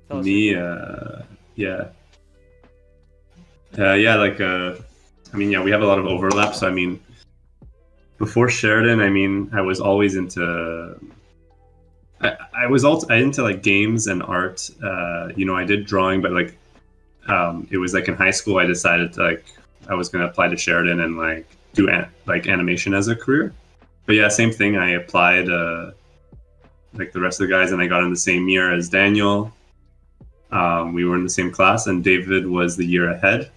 Tell us Me, your like, I mean, yeah, we have a lot of overlap. So, I mean, before Sheridan, I mean, I was always into, I was also into like games and art. You know, I did drawing, but like, it was like in high school, I decided to, like, I was going to apply to Sheridan and like do like animation as a career. But yeah, same thing. I applied like the rest of the guys, and I got in the same year as Daniel. We were in the same class, and David was the year ahead.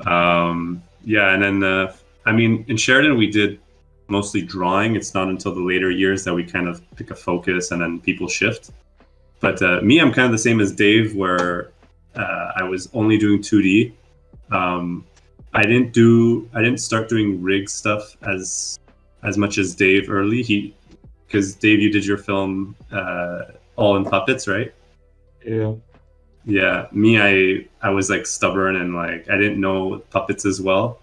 Yeah, and then I mean, in Sheridan we did mostly drawing. It's not until the later years that we kind of pick a focus, and then people shift. But me, I'm kind of the same as Dave, where I was only doing 2D. I didn't start doing rig stuff as much as Dave early. Because Dave, you did your film all in puppets, right? Yeah. Yeah. Me, I was like stubborn and like I didn't know puppets as well,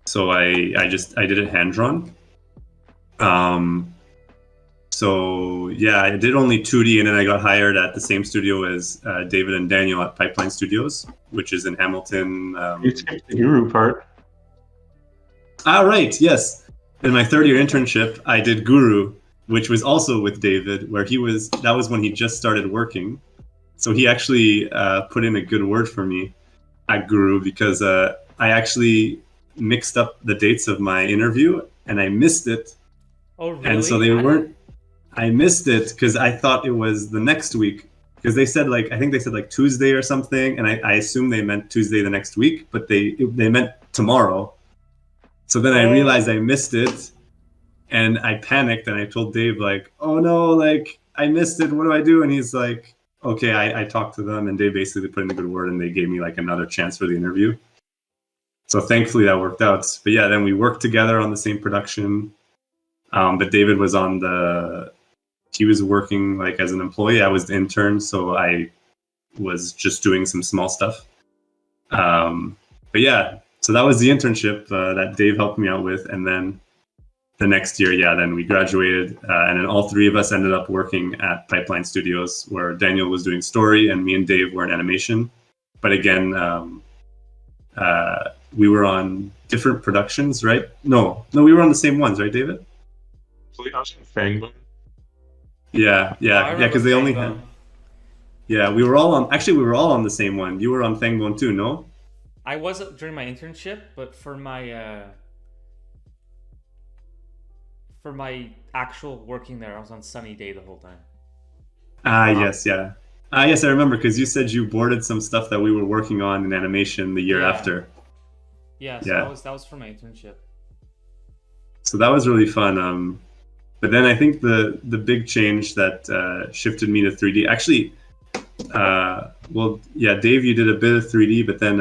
so I did it hand drawn. So yeah, I did only 2D, and then I got hired at the same studio as David and Daniel at Pipeline Studios, which is in Hamilton. You skipped the Guru part. Right, yes. In my third year internship, I did Guru, which was also with David, where that was when he just started working. So he actually put in a good word for me at Guru, because I actually mixed up the dates of my interview and I missed it. Oh, really? And so I missed it because I thought it was the next week, because they said I think they said like Tuesday or something, and I assumed they meant Tuesday the next week, but they meant tomorrow. So then I realized I missed it, and I panicked, and I told Dave like, "Oh no, like I missed it. What do I do?" And he's like, "Okay." I talked to them, and they basically put in a good word, and they gave me like another chance for the interview. So thankfully that worked out. But yeah, then we worked together on the same production. But David was he was working like as an employee. I was the intern, so I was just doing some small stuff. But yeah, so that was the internship that Dave helped me out with. And then the next year, then we graduated, and then all three of us ended up working at Pipeline Studios, where Daniel was doing story and me and Dave were in animation. But again, we were on different productions, right? No, we were on the same ones, right, David? I was in Fangbone. Yeah, because they only had. Yeah, we were all on the same one. You were on Fangbone too, no? I wasn't during my internship, but for my actual working there, I was on Sunny Day the whole time. Yes, yeah. Yes, I remember, because you said you boarded some stuff that we were working on in animation the year after. Yeah, so that was for my internship. So that was really fun. But then I think the big change that shifted me to 3D, actually, Dave, you did a bit of 3D, but then,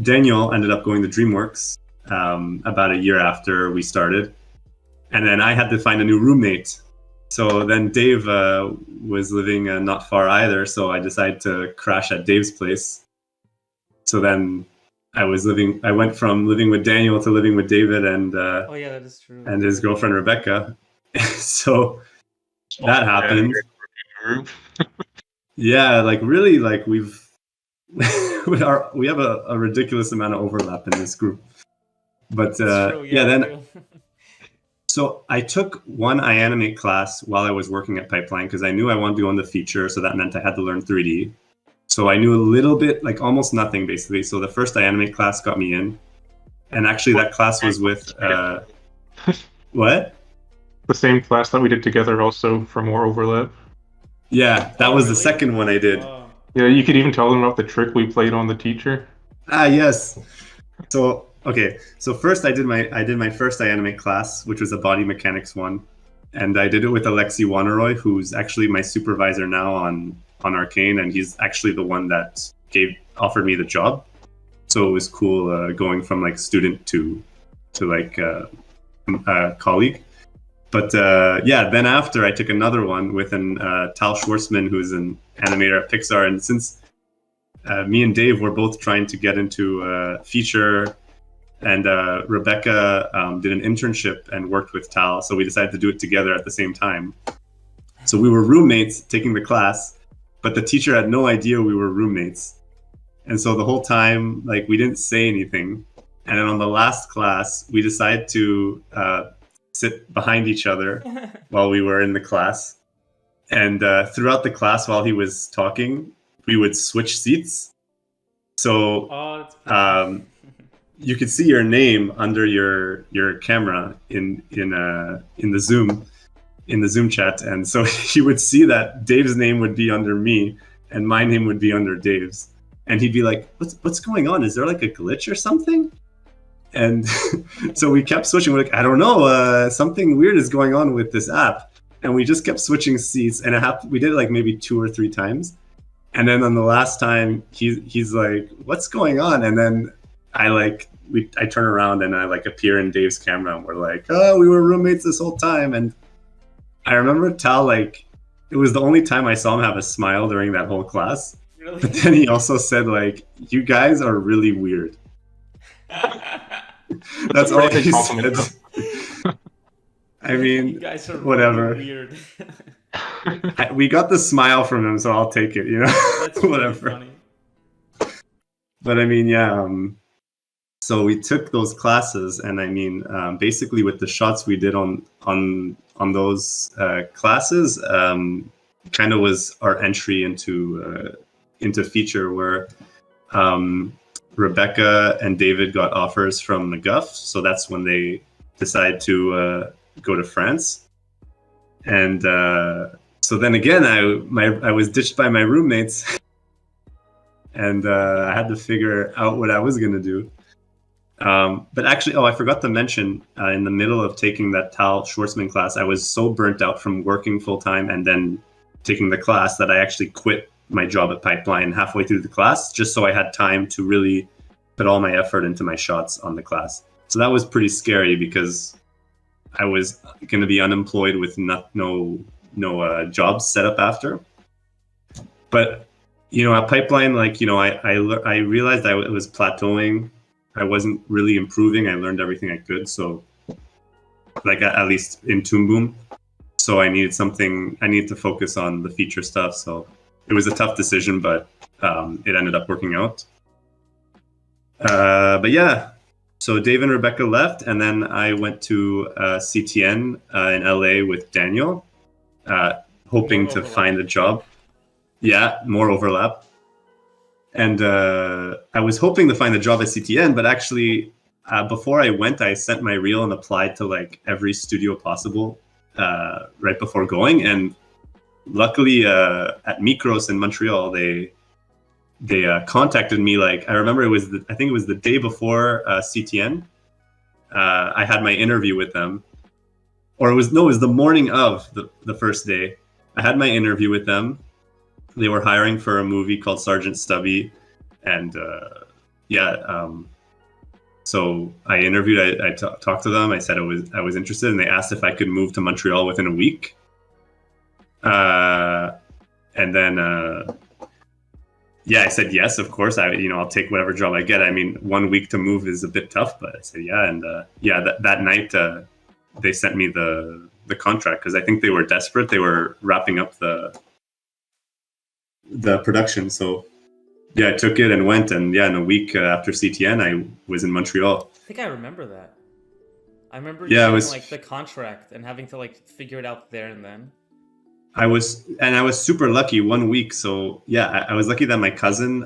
Daniel ended up going to DreamWorks about a year after we started. And then I had to find a new roommate. So then Dave was living not far either, so I decided to crash at Dave's place. So then I went from living with Daniel to living with David and that is true. And his girlfriend Rebecca. So that happened. Yeah, like really, like we have a ridiculous amount of overlap in this group. But so I took one iAnimate class while I was working at Pipeline, because I knew I wanted to go into feature, so that meant I had to learn 3D. So I knew a little bit, like almost nothing basically. So the first iAnimate class got me in. And actually that class was with, what? The same class that we did together also for more overlap. Yeah, that was the second one I did. Yeah, you could even tell them about the trick we played on the teacher. Yes. So Okay, so first I did my first I Animate class, which was a body mechanics one, and I did it with Alexi Wanneroy, who's actually my supervisor now on Arcane, and he's actually the one that offered me the job. So it was cool going from like student to like a colleague. But yeah, then after I took another one with Tal Schwartzman, who's an animator at Pixar, and since me and Dave were both trying to get into feature. And Rebecca did an internship and worked with Tal, so we decided to do it together at the same time. So we were roommates taking the class, but the teacher had no idea we were roommates. And so the whole time, like, we didn't say anything. And then on the last class, we decided to sit behind each other while we were in the class. And throughout the class, while he was talking, we would switch seats. So you could see your name under your camera in the Zoom chat, and so he would see that Dave's name would be under me and my name would be under Dave's, and he'd be like, "What's going on? Is there like a glitch or something?" And so we kept switching. We're like, "I don't know. Something weird is going on with this app," and we just kept switching seats, and we did it like maybe 2 or 3 times, and then on the last time, he's like, "What's going on?" And then I turn around and I like appear in Dave's camera and we're like, "Oh, we were roommates this whole time." And I remember Tal, like, it was the only time I saw him have a smile during that whole class. Really? But then he also said, like, "You guys are really weird." That's all he said. I mean, you guys are whatever. Really weird. We got the smile from him, so I'll take it, you know. That's whatever. Really funny. But I mean, yeah. So we took those classes, and I mean, basically with the shots we did on those classes, kind of was our entry into feature, where Rebecca and David got offers from McGuff. So that's when they decided to go to France. And so then again, I was ditched by my roommates, and I had to figure out what I was going to do. But actually, I forgot to mention, in the middle of taking that Tal Schwartzman class, I was so burnt out from working full-time and then taking the class that I actually quit my job at Pipeline halfway through the class, just so I had time to really put all my effort into my shots on the class. So that was pretty scary because I was going to be unemployed with no jobs set up after. But, you know, at Pipeline, like, you know, I realized it was plateauing. I wasn't really improving. I learned everything I could. So, like, at least in Toon Boom. So I needed to focus on the feature stuff. So it was a tough decision, but it ended up working out. But yeah, so Dave and Rebecca left, and then I went to CTN in LA with Daniel, hoping to find a job. Yeah, more overlap. And I was hoping to find a job at CTN, but actually, before I went, I sent my reel and applied to like every studio possible right before going. And luckily, at Micros in Montreal, they contacted me. Like, I remember I think it was the day before CTN. I had my interview with them, or it was the morning of the first day. I had my interview with them. They were hiring for a movie called Sergeant Stubby, and so I interviewed. I talked to them. I said I was interested, and they asked if I could move to Montreal within a week. And then I said yes, of course. I'll take whatever job I get. I mean, 1 week to move is a bit tough, but I said yeah. And that night they sent me the contract because I think they were desperate. They were wrapping up the production. So yeah, I took it and went, and yeah, in a week after CTN, I was in Montreal. I think I remember that. I remember getting like the contract and having to like figure it out there and then. I was super lucky 1 week. So yeah, I was lucky that my cousin,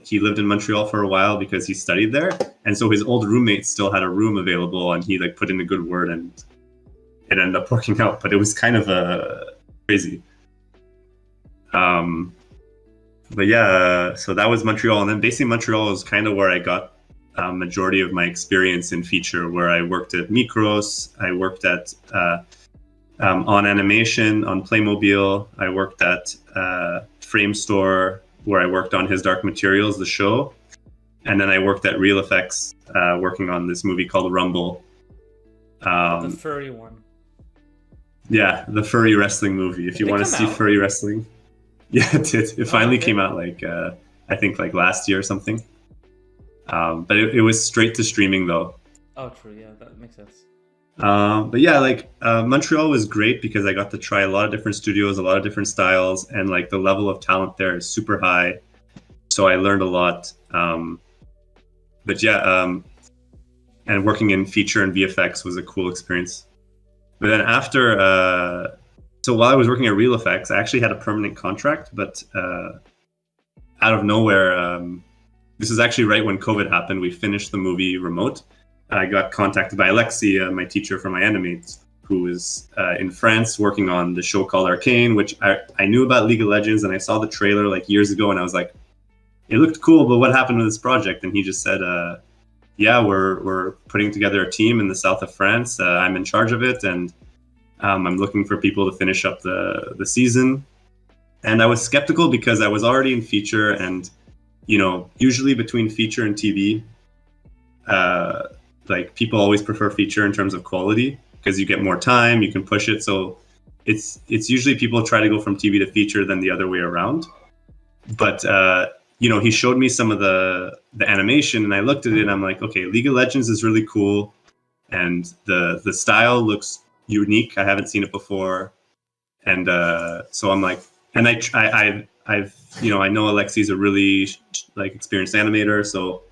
he lived in Montreal for a while because he studied there, and so his old roommate still had a room available, and he like put in a good word, and it ended up working out. But it was kind of crazy. But yeah, so that was Montreal, and then basically Montreal was kind of where I got majority of my experience in feature, where I worked at Mikros, I worked at on animation, on Playmobil, I worked at Frame Store, where I worked on His Dark Materials, the show, and then I worked at Real Effects, working on this movie called Rumble. The furry one. Yeah, the furry wrestling movie. If you want to see furry wrestling, yeah, it did. It finally came out like I think like last year or something. But it was straight to streaming though. Oh, true. Yeah, that makes sense. But yeah, like Montreal was great because I got to try a lot of different studios, a lot of different styles, and like the level of talent there is super high. So I learned a lot. But yeah, and working in feature and VFX was a cool experience. But then after, so while I was working at Real Effects, I actually had a permanent contract, but out of nowhere, this is actually right when COVID happened. We finished the movie remote. I got contacted by Alexi, my teacher for my Animates, who was in France working on the show called Arcane, which I knew about League of Legends, and I saw the trailer like years ago, and I was like, it looked cool, but what happened with this project? And he just said, yeah, we're putting together a team in the south of France. I'm in charge of it, and I'm looking for people to finish up the season. And I was skeptical because I was already in feature, and you know, usually between feature and TV, like people always prefer feature in terms of quality because you get more time, you can push it. So it's usually people try to go from TV to feature than the other way around. But you know, he showed me some of the animation, and I looked at it, and I'm like, okay, League of Legends is really cool, and the style looks unique. I haven't seen it before, and so I'm like, and I've you know, I know Alexi's a really like experienced animator, so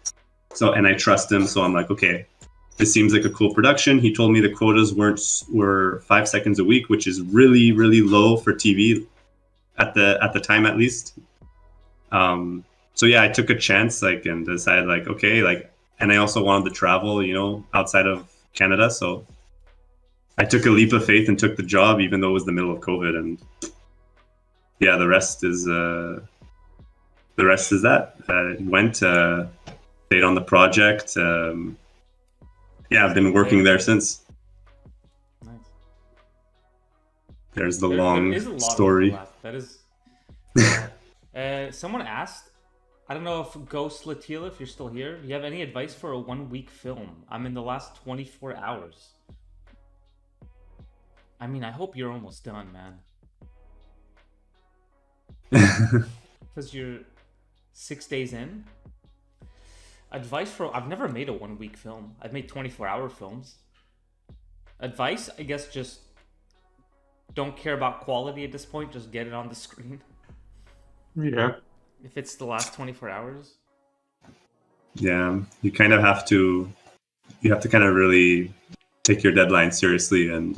and I trust him, so I'm like, okay, this seems like a cool production. He told me the quotas were 5 seconds a week, which is really, really low for TV at the time, at least. So yeah, I took a chance, like, and decided like, okay, like, and I also wanted to travel, you know, outside of Canada, so I took a leap of faith and took the job, even though it was the middle of COVID, and yeah, the rest is that. Went, stayed on the project. Yeah, I've been working there since. Nice. There's the There long is a lot story. of overlap. That is. Someone asked, I don't know if Ghost Latila, if you're still here, do you have any advice for a 1 week film? I'm in the last 24 hours. I mean, I hope you're almost done, man. Because you're 6 days in. Advice for... I've never made a 1 week film. I've made 24-hour films. Advice, I guess, just don't care about quality at this point. Just get it on the screen. Yeah. If it's the last 24 hours. Yeah, you kind of have to... You have to kind of really take your deadline seriously and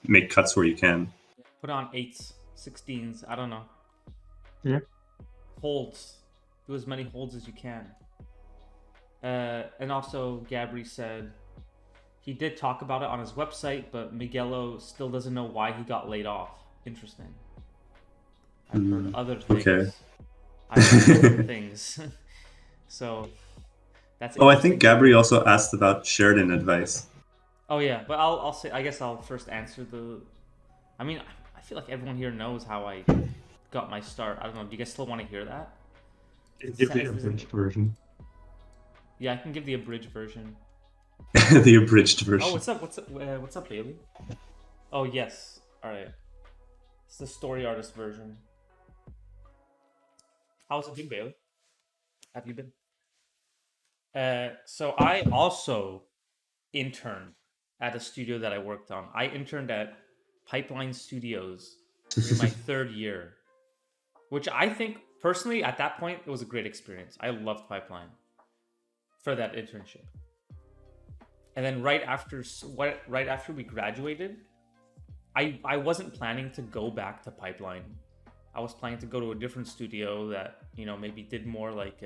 make cuts where you can. Put on 8s, 16s, I don't know. Yeah. Holds. Do as many holds as you can. And also, Gabri said he did talk about it on his website, but Miguelo still doesn't know why he got laid off. Interesting. I've heard other things. Okay. I've heard other things. So, that's Oh, I think Gabri also asked about Sheridan advice. Oh yeah, but I'll say, I guess I'll first answer the... I mean, I feel like everyone here knows how I got my start. I don't know, do you guys still want to hear that? Give the abridged version. Yeah, I can give the abridged version. The abridged version. Oh, what's up? What's up, Bailey? Oh yes. All right. It's the story artist version. How's it been, Bailey? Have you been? So I also interned at a studio that I worked on. I interned at Pipeline Studios in my third year, which I think personally at that point it was a great experience. I loved Pipeline for that internship. And then right after we graduated, I wasn't planning to go back to Pipeline. I was planning to go to a different studio that, you know, maybe did more like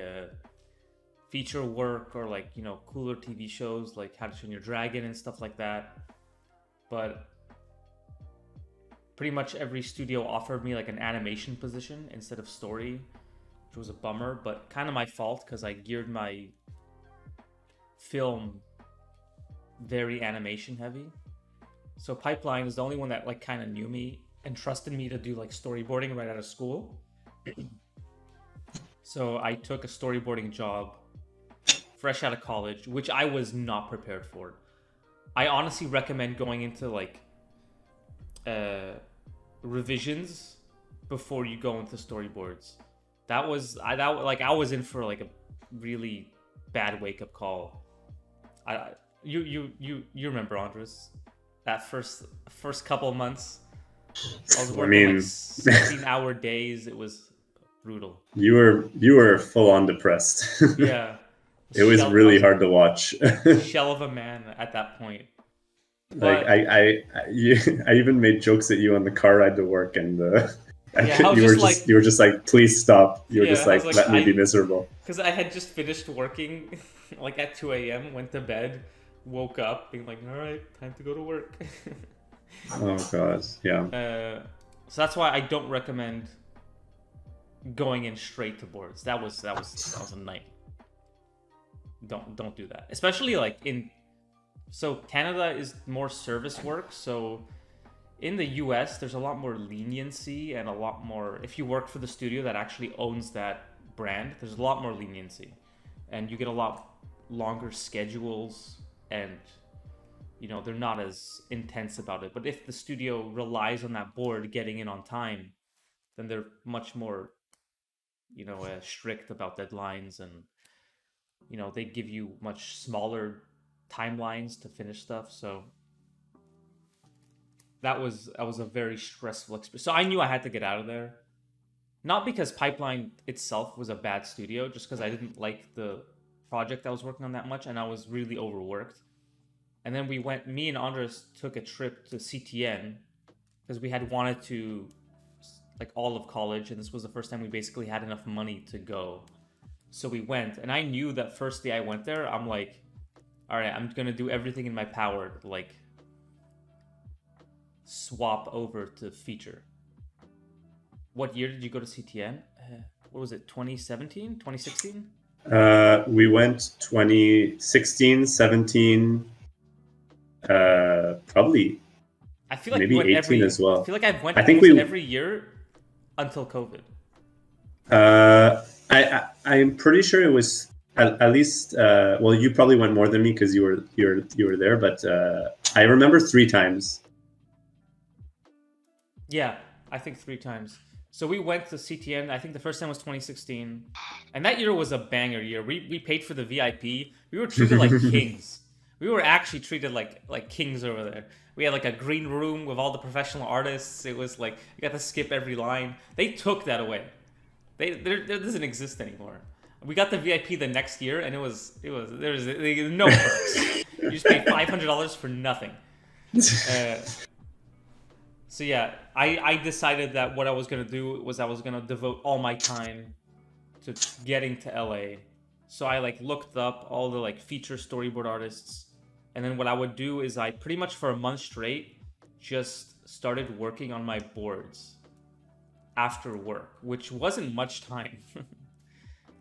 feature work or like, you know, cooler TV shows like How to Train Your Dragon and stuff like that. But pretty much every studio offered me like an animation position instead of story, which was a bummer, but kind of my fault because I geared my film very animation heavy. So Pipeline is the only one that like kind of knew me and trusted me to do like storyboarding right out of school. So I took a storyboarding job fresh out of college, which I was not prepared for. I honestly recommend going into like revisions before you go into storyboards. I was in for like a really bad wake up call. You remember, Andres, that first couple of months. I was working like 16-hour days. It was brutal. You were full on depressed. Yeah. It was really hard to watch. Shell of a man at that point. Like I even made jokes at you on the car ride to work, and you were just like, please stop. You were just like, let me be miserable. Because I had just finished working, like at 2 a.m. Went to bed, woke up, being like, all right, time to go to work. Oh god, yeah. So that's why I don't recommend going in straight to boards. That was a night. Don't do that. Especially like so Canada is more service work. So in the US, there's a lot more leniency and a lot more, if you work for the studio that actually owns that brand, there's a lot more leniency, and you get a lot longer schedules, and you know, they're not as intense about it. But if the studio relies on that board getting in on time, then they're much more, you know, strict about deadlines, and you know, they give you much smaller timelines to finish stuff. So that was a very stressful experience. So I knew I had to get out of there, not because Pipeline itself was a bad studio, just because I didn't like the project I was working on that much, and I was really overworked. And then me and Andres took a trip to CTN because we had wanted to, like, all of college, and this was the first time we basically had enough money to go. So we went, and I knew that first day I went there, I'm like, all right, I'm gonna do everything in my power to like swap over to feature. What year did you go to CTN? What was it, 2017, 2016? We went 2016, 17, probably. I feel like maybe 18 as well. I feel like I've went every year until COVID. I'm pretty sure it was at least. Well, you probably went more than me because you were there. But I remember 3 times. Yeah, I think 3 times. So we went to CTN. I think the first time was 2016, and that year was a banger year. We paid for the VIP. We were treated like kings. We were actually treated like kings over there. We had like a green room with all the professional artists. It was like you got to skip every line. They took that away. There doesn't exist anymore. We got the VIP the next year, and there was no perks. You just paid $500 for nothing. So yeah, I decided that what I was gonna do was I was gonna devote all my time to getting to LA. So I like looked up all the like feature storyboard artists, and then what I would do is I pretty much for a month straight just started working on my boards after work, which wasn't much time.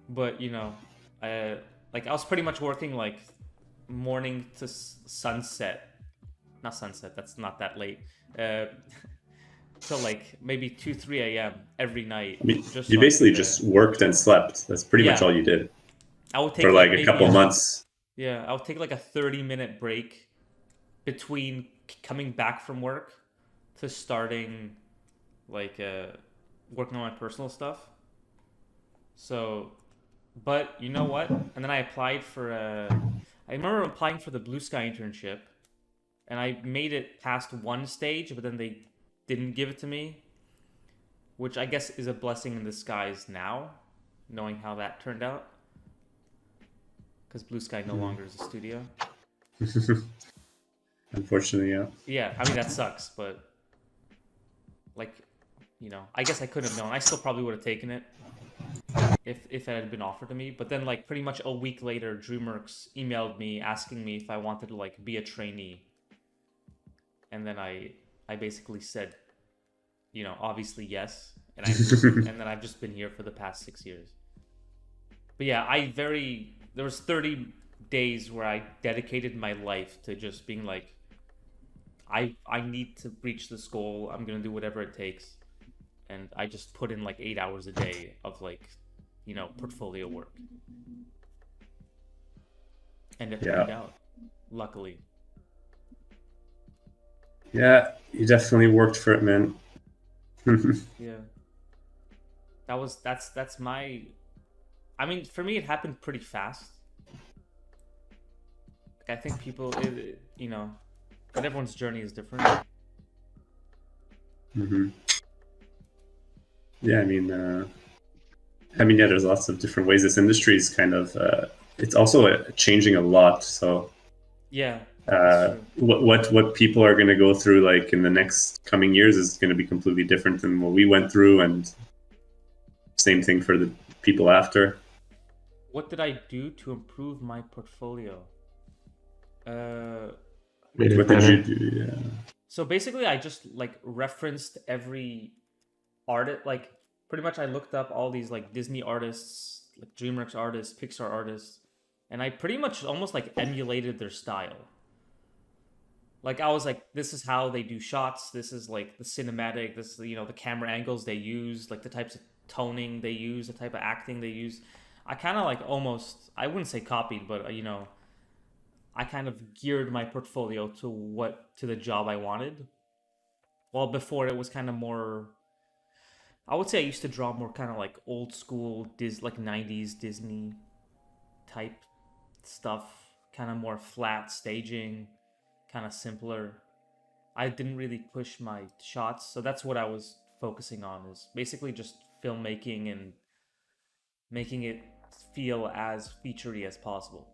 But you know, I was pretty much working like morning to sunset. Not sunset, that's not that late. Till like maybe 2-3 a.m. every night. I mean, you basically just worked and slept. That's pretty much all you did. I would take for like a couple months. Yeah, I would take like a 30-minute break between coming back from work to starting like working on my personal stuff. So, but you know what? And then I applied for I remember applying for the Blue Sky internship, and I made it past one stage, but then they didn't give it to me, which I guess is a blessing in disguise now, knowing how that turned out. Because Blue Sky no longer is a studio. Unfortunately, yeah. Yeah, I mean, that sucks, but like, you know, I guess I couldn't have known. I still probably would have taken it if it had been offered to me. But then like pretty much a week later, DreamWorks emailed me asking me if I wanted to like be a trainee. And then I basically said, you know, obviously yes. And and then I've just been here for the past 6 years. But yeah, there was 30 days where I dedicated my life to just being like, I need to reach this goal. I'm gonna do whatever it takes, and I just put in like 8 hours a day of like, portfolio work, and it turned out, luckily. Yeah, you definitely worked for it, man. Yeah. That's my. I mean, for me, it happened pretty fast. Like, I think people, but everyone's journey is different. Yeah, I mean, yeah, there's lots of different ways. This industry is kind of, it's also changing a lot. So, Yeah. That's true. what people are going to go through, like in the next coming years, is going to be completely different than what we went through, and same thing for the people after. What did I do to improve my portfolio? What did you do? Yeah. So basically, I just like referenced every artist. Like, pretty much, I looked up all these like Disney artists, like DreamWorks artists, Pixar artists, and I pretty much almost like emulated their style. Like, I was like, this is how they do shots. This is like the cinematic. This is the camera angles they use, like the types of toning they use, the type of acting they use. I kind of like almost, I wouldn't say copied, but I kind of geared my portfolio to the job I wanted. Well, before it was kind of more, I would say I used to draw more kind of like old school like 90s Disney type stuff, kind of more flat staging, kind of simpler. I didn't really push my shots, so that's what I was focusing on, is basically just filmmaking and making it feel as featurey as possible.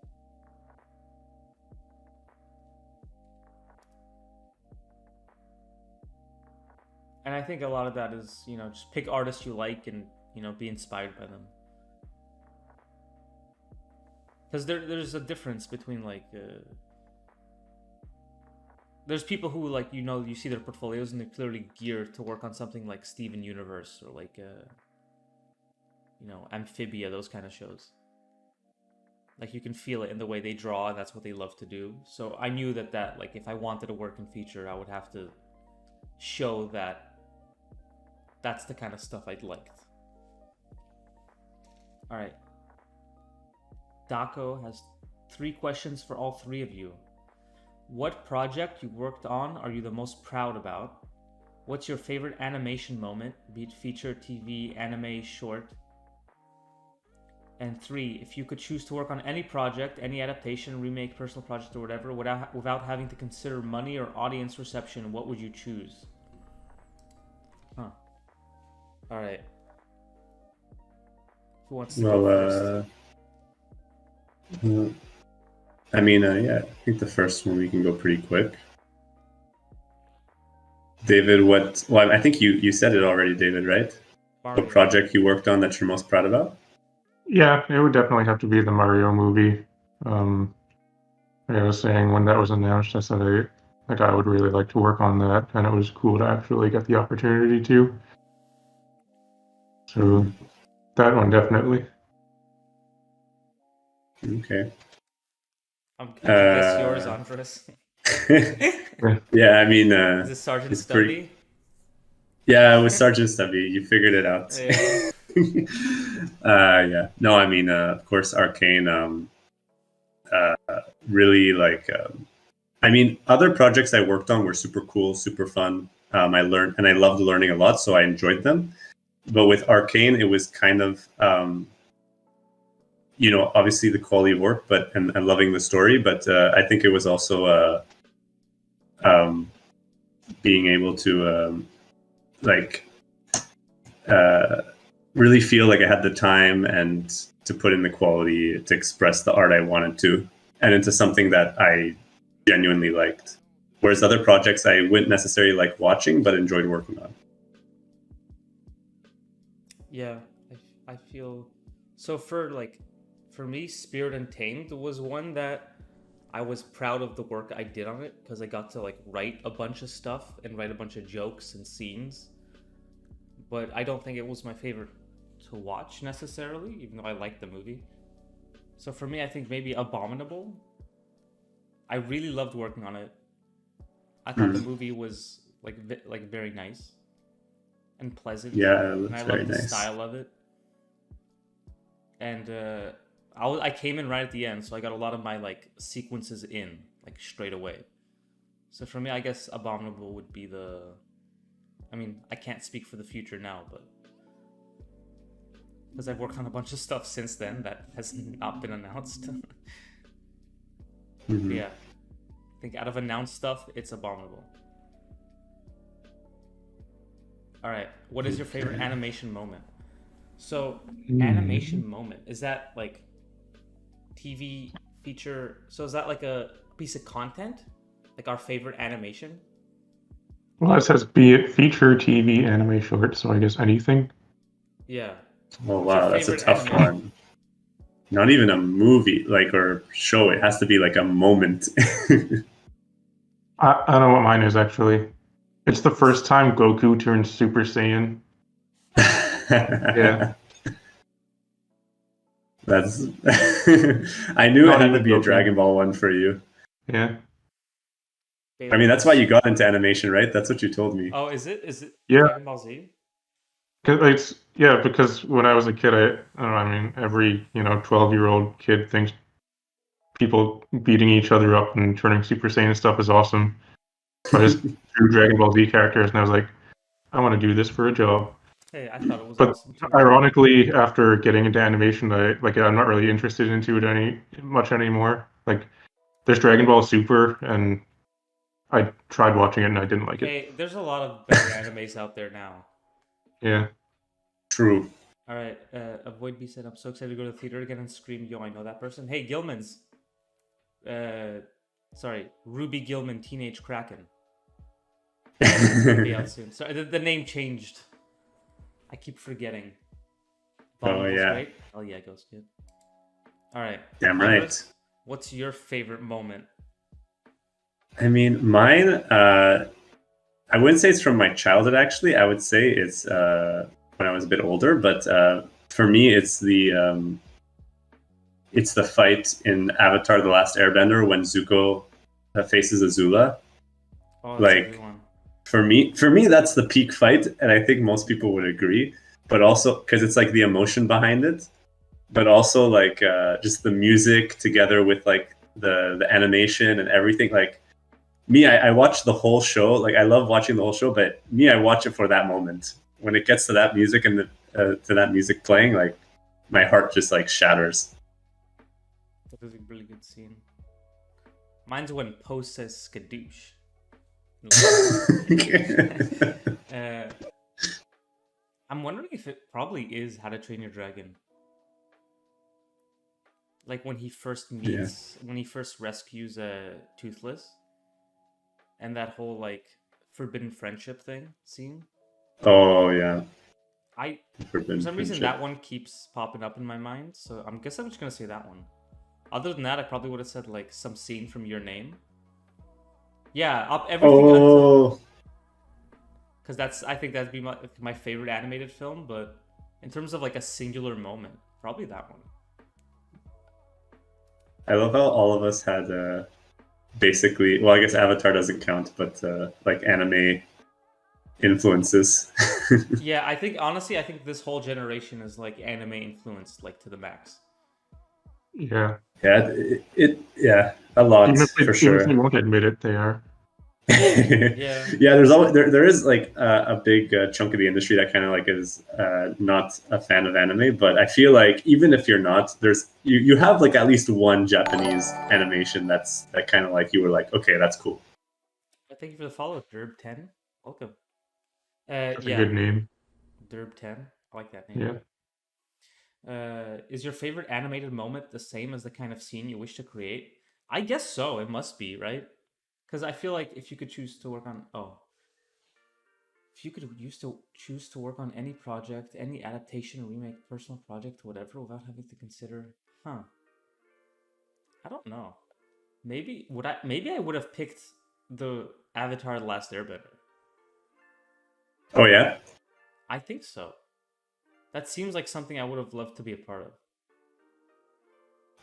And I think a lot of that is, just pick artists you like and, be inspired by them. Because there's a difference between like, there's people who like, you see their portfolios and they're clearly geared to work on something like Steven Universe or like, Amphibia, those kind of shows. Like, you can feel it in the way they draw, and that's what they love to do. So I knew that like, if I wanted to work in feature, I would have to show that that's the kind of stuff I'd liked. All right. Daco has 3 questions for all 3 of you. What project you worked on are you the most proud about? What's your favorite animation moment, be it feature, TV, anime, short? And 3, if you could choose to work on any project, any adaptation, remake, personal project, or whatever, without having to consider money or audience reception, what would you choose? Huh. All right. Who wants to go first? I mean, yeah, I think the first one we can go pretty quick. David, well, I think you said it already, David, right? Mario. What project you worked on that you're most proud about? Yeah, it would definitely have to be the Mario movie. Like I was saying, when that was announced, I said I would really like to work on that, and it was cool to actually get the opportunity to. So that one definitely. Okay. I guess yours, Andres. Yeah, I mean, Is it Sergeant Stubby? Yeah, it was Sergeant Stubby. You figured it out. Yeah. Yeah. No, I mean, of course, Arcane. Really like. I mean, other projects I worked on were super cool, super fun. I learned, and I loved learning a lot, so I enjoyed them. But with Arcane, it was kind of, obviously the quality of work, but and loving the story. But I think it was also being able to really feel like I had the time and to put in the quality to express the art I wanted to, and into something that I genuinely liked. Whereas other projects I wouldn't necessarily like watching, but enjoyed working on. Yeah, I feel so. For me, Spirit Untamed was one that I was proud of the work I did on it, because I got to like write a bunch of stuff and write a bunch of jokes and scenes. But I don't think it was my favorite to watch necessarily, even though I liked the movie. So for me, I think maybe Abominable. I really loved working on it. I thought the movie was like very nice and pleasant. Yeah, it and looks I very loved the nice. style of it. And I came in right at the end, so I got a lot of my like sequences in like straight away. So for me, I guess Abominable would be the. I mean, I can't speak for the future now, but because I've worked on a bunch of stuff since then that has not been announced. Yeah, I think out of announced stuff, it's Abominable. All right, what is your favorite animation moment? So, animation moment, is that like TV feature? So is that like a piece of content? Like our favorite animation? Well, it says be it feature, TV, anime, short, so I guess anything. Yeah. Oh What's your wow, that's a favorite tough animation? one. Not even a movie, like, or show. It has to be like a moment. I don't know what mine is actually. It's the first time Goku turned Super Saiyan. Yeah. That's. I knew Not it had to even be a joking. Dragon Ball one for you. Yeah. I mean, that's why you got into animation, right? That's what you told me. Oh, is it? Is it Yeah. Dragon Ball Z? Because when I was a kid, I don't know, I mean, every 12-year-old kid thinks people beating each other up and turning Super Saiyan stuff is awesome. So I just drew Dragon Ball Z characters, and I was like, I want to do this for a job. Hey, I thought it was But awesome too. ironically, after getting into animation, I'm not really interested into it much anymore. Like, there's Dragon Ball Super, and I tried watching it and I didn't like it. Hey, there's a lot of better animes out there now. Yeah. True. All right, Avoid B said, I'm so excited to go to the theater again and scream, yo, I know that person. Hey, Gilman's. Sorry, Ruby Gilman, Teenage Kraken. It'll be out soon. Sorry, the name changed. I keep forgetting. Abominable's yeah. Great? Oh yeah, Ghost Kid. All right. Damn right. Andres, what's your favorite moment? I mean, mine. I wouldn't say it's from my childhood. Actually, I would say it's when I was a bit older. But for me, it's the fight in Avatar: The Last Airbender when Zuko faces Azula. Oh, that's a good Like, one. for me, that's the peak fight, and I think most people would agree. But also because it's like the emotion behind it, but also like just the music together with like the animation and everything. Like me, I watch the whole show. Like I love watching the whole show, but me, I watch it for that moment. When it gets to that music and to that music playing, like my heart just like shatters. That is a really good scene. Mine's when Poe says skadoosh. I'm wondering if it probably is How to Train Your Dragon. Like when he first meets, when he first rescues Toothless, and that whole like forbidden friendship scene. Oh yeah. For some reason that one keeps popping up in my mind, so I'm just gonna say that one. Other than that, I probably would have said like some scene from Your Name. Yeah, up everything until. Because I think that'd be my favorite animated film, but in terms of like a singular moment, probably that one. I love how all of us had basically, well, I guess Avatar doesn't count, but like anime influences. Yeah, I think honestly, this whole generation is like anime influenced, like to the max. Yeah. Yeah, yeah, a lot Even for sure. Even if they won't admit it, they are. Yeah. Yeah, there's always there is like a big chunk of the industry that kind of like is not a fan of anime, but I feel like even if you're not, there's you have like at least one Japanese animation that kind of like you were like, okay, that's cool. Thank you for the follow, Derb10. Welcome. That's a good name. Derb10. I like that name. Yeah. Is your favorite animated moment the same as the kind of scene you wish to create? I guess so. It must be, right? Because I feel like if you could choose to work on choose to work on any project, any adaptation, remake, personal project, whatever, without having to consider, I don't know. Maybe I would have picked the Avatar: The Last Airbender. Oh yeah? I think so. That seems like something I would have loved to be a part of.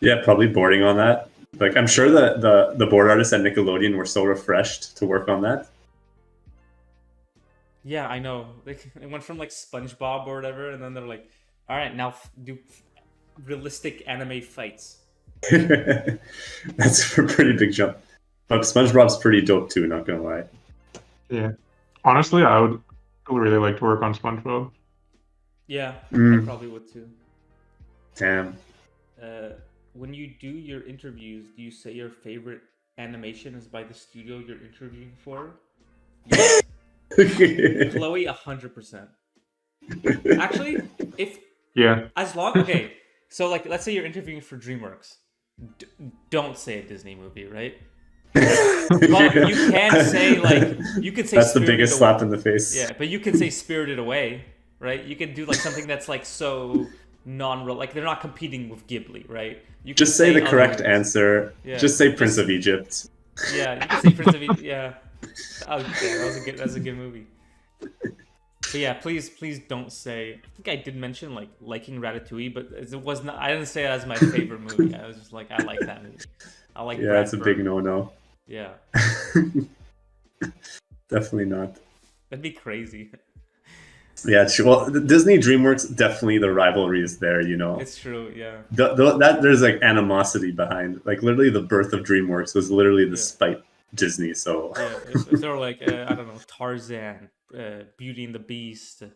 Yeah, probably boarding on that. Like, I'm sure that the board artists at Nickelodeon were so refreshed to work on that. Yeah, I know. They went from like SpongeBob or whatever, and then they're like, all right, now do realistic anime fights. That's a pretty big jump. But SpongeBob's pretty dope too, not gonna lie. Yeah. Honestly, I would really like to work on SpongeBob. Yeah, I Mm. probably would too. Damn. When you do your interviews, do you say your favorite animation is by the studio you're interviewing for? Yes. Chloe, 100%. Actually, Yeah. as long okay, so like let's say you're interviewing for DreamWorks, don't say a Disney movie, right? But you can say like you could say That's the Spirited biggest Away. slap in the face. Yeah, but you can say Spirited Away, right? You can do like something that's like so non-real, like they're not competing with Ghibli, right? You can Just say the other correct movies. answer. Yeah. Just say Prince of Egypt. Yeah, you can say Prince of Egypt. Yeah, that's a good movie. But yeah, please don't say. I think I did mention like liking Ratatouille, but it was not. I didn't say it as my favorite movie. I was just like, I like that movie. I like. Yeah, Brad it's a Bird. big no-no. Yeah, Definitely not. that'd be crazy. Yeah, well, Disney DreamWorks, definitely the rivalry is there, you know. It's true. Yeah. That there's like animosity behind. Like literally, the birth of DreamWorks was literally to spite Disney. So Yeah, if they're like, I don't know, Tarzan, Beauty and the Beast, and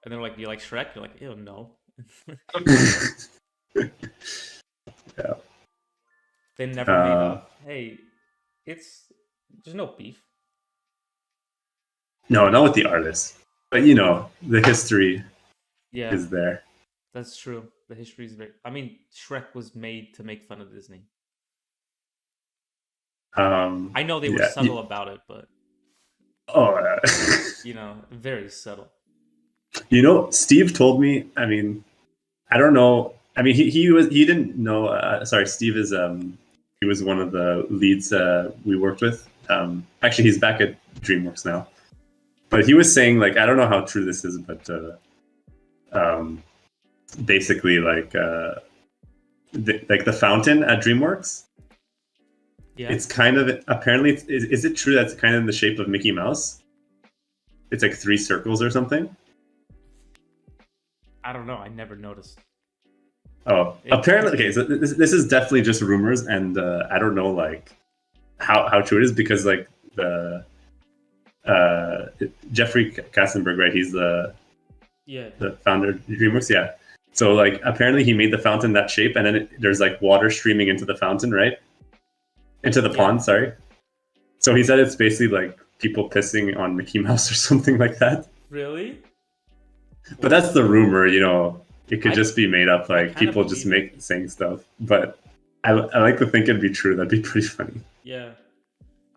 they're like, you like Shrek? You're like, ew, no. yeah. They never made up. Hey, there's no beef. No, not with the artists, but you know, the history Yeah, is there. that's true. The history is very. I mean, Shrek was made to make fun of Disney. I know they were yeah, subtle about it, but Oh, you know, very subtle. you know, Steve told me. I mean, I don't know. I mean, he didn't know. Sorry, Steve is he was one of the leads we worked with. Actually, he's back at DreamWorks now. But he was saying, like, I don't know how true this is, but basically, like the fountain at DreamWorks, Yeah, it's kind of apparently. Is it true that's kind of in the shape of Mickey Mouse? It's like 3 circles or something. I don't know. I never noticed. Oh, apparently, okay. So this is definitely just rumors, and I don't know like how true it is because like the Jeffrey Katzenberg, right? He's the founder of DreamWorks, yeah. So like apparently he made the fountain that shape, and then there's like water streaming into the fountain, right? Into the pond, sorry. So he said it's basically like people pissing on Mickey Mouse or something like that. Really? But that's the rumor, you know. It could I- just be made up, like kinda people just believe saying stuff. But I like to think it'd be true. That'd be pretty funny. Yeah.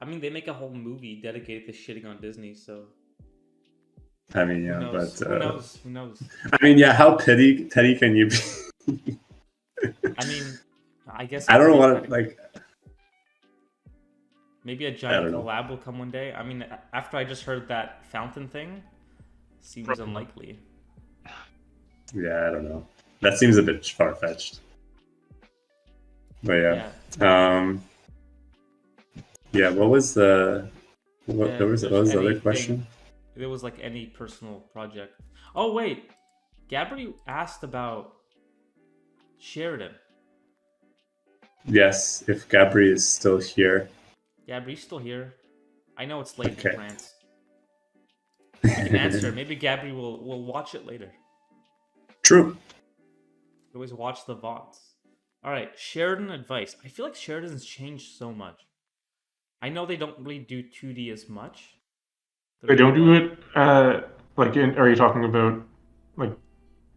I mean, they make a whole movie dedicated to shitting on Disney, so I mean, yeah, who knows? but Who knows? Who knows? I mean, yeah, how petty can you be? I mean, I guess I don't know it's what like. maybe a I giant don't know. collab will come one day. I mean, after I just heard that fountain thing, seems unlikely. Yeah, I don't know. That seems a bit far fetched. But yeah. Yeah, what was the what, Yeah, there was if what was there's the other anything- question? There was like any personal project. Oh wait, Gabri asked about Sheridan. Yes, if Gabri is still here. Gabri's still here. I know it's late Okay. in France. You can answer. Maybe Gabri will watch it later. True. Always watch the VODs. All right, Sheridan advice. I feel like Sheridan's changed so much. I know they don't really do 2D as much. They don't do it like are you talking about like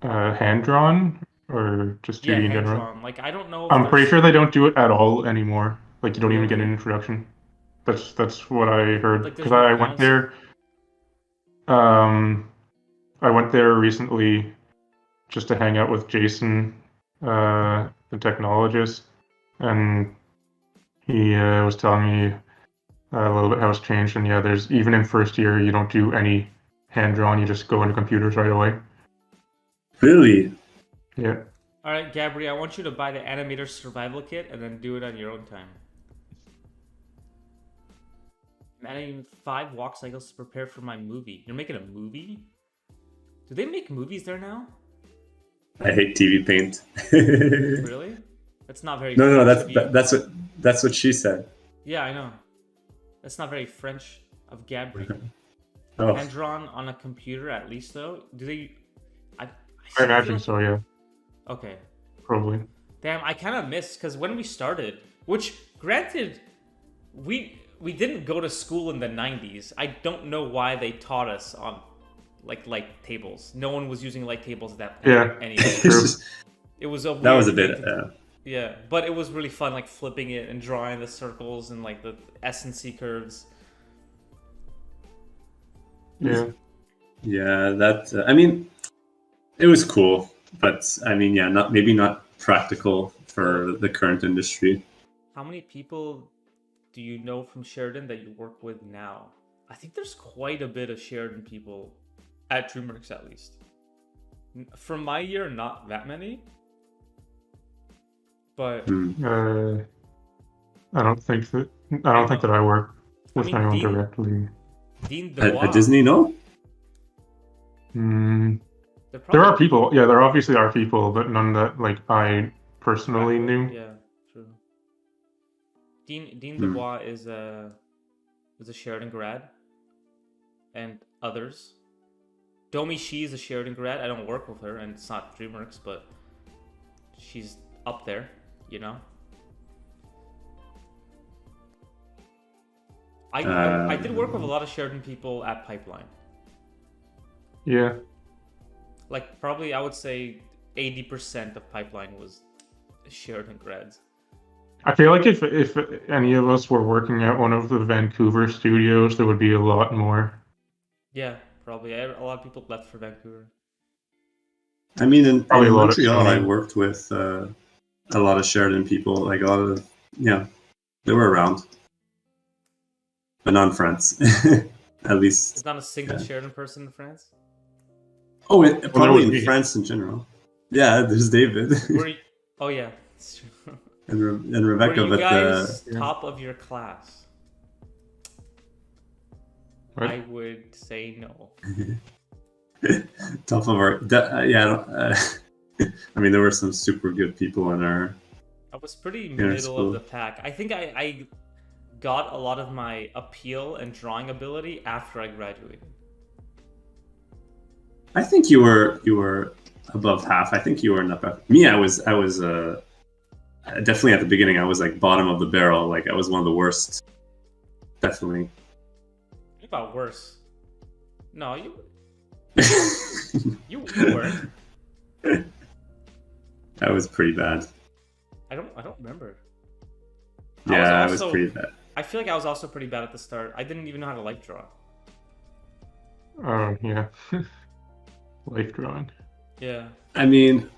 hand drawn or just 2D Yeah, in hand general? drawn. Like I don't know. If I'm pretty there's- sure they don't do it at all anymore. Like you don't even get an Really? introduction. That's what I heard Like, there's because no I went there. I went there recently just to hang out with Jason, the technologist, and he was telling me a little bit how it's changed. And yeah, there's even in first year you don't do any hand drawn. You just go into computers right away. Really? Yeah. All right, Gabri, I want you to buy the Animator survival kit and then do it on your own time. I'm adding 5 walk cycles to prepare for my movie. You're making a movie? Do they make movies there now? I hate TV Paint. Really? That's not very. No, French of you. that's what she said. Yeah, I know. That's not very French of Gabri. Oh, Hand drawn on a computer, at least though. Do they? I imagine so, yeah. Okay. Probably. Damn, I kind of missed because when we started, which granted, we didn't go to school in the 90s. I don't know why they taught us on like light tables. No one was using light tables at that point. Yeah. Anyway. It was a that was a weird bit. thing yeah, but it was really fun, like flipping it and drawing the circles and like the S and C curves. Yeah. Yeah, that. I mean, it was cool, but I mean, yeah, maybe not practical for the current industry. How many people do you know from Sheridan that you work with now? I think there's quite a bit of Sheridan people at DreamWorks, at least. From my year, not that many. But I don't think that I work with my own directly. Dean Dubois. At Disney, no? There are people, yeah, there obviously are people, but none that like I personally knew. Yeah, true. Dean Dubois is a Sheridan grad, and others. Domi Shi is a Sheridan grad. I don't work with her, and it's not DreamWorks, but she's up there, you know. I did work with a lot of Sheridan people at Pipeline. Yeah. Like probably I would say 80% of Pipeline was Sheridan grads. I feel like if any of us were working at one of the Vancouver studios, there would be a lot more. Yeah, probably. A lot of people left for Vancouver. I mean, in Montreal, I of worked with a lot of Sheridan people. Like a lot of, they were around, but not in France. At least there's not a single Sheridan person in France. Oh, probably in France in general. Yeah, there's David. Oh yeah, that's true. and Rebecca, were you guys top of your class? What? I would say no. Top of our, I mean, there were some super good people in our. I was pretty middle of the pack. I think I got a lot of my appeal and drawing ability after I graduated. I think you were above half. I think you were in the me. I was definitely at the beginning. I was like bottom of the barrel. Like I was one of the worst. Definitely. What about worse? No, you. you weren't. That was pretty bad. I don't remember. Yeah, I was pretty bad. I feel like I was also pretty bad at the start. I didn't even know how to light draw. Oh yeah. Life drawing. Yeah. I mean,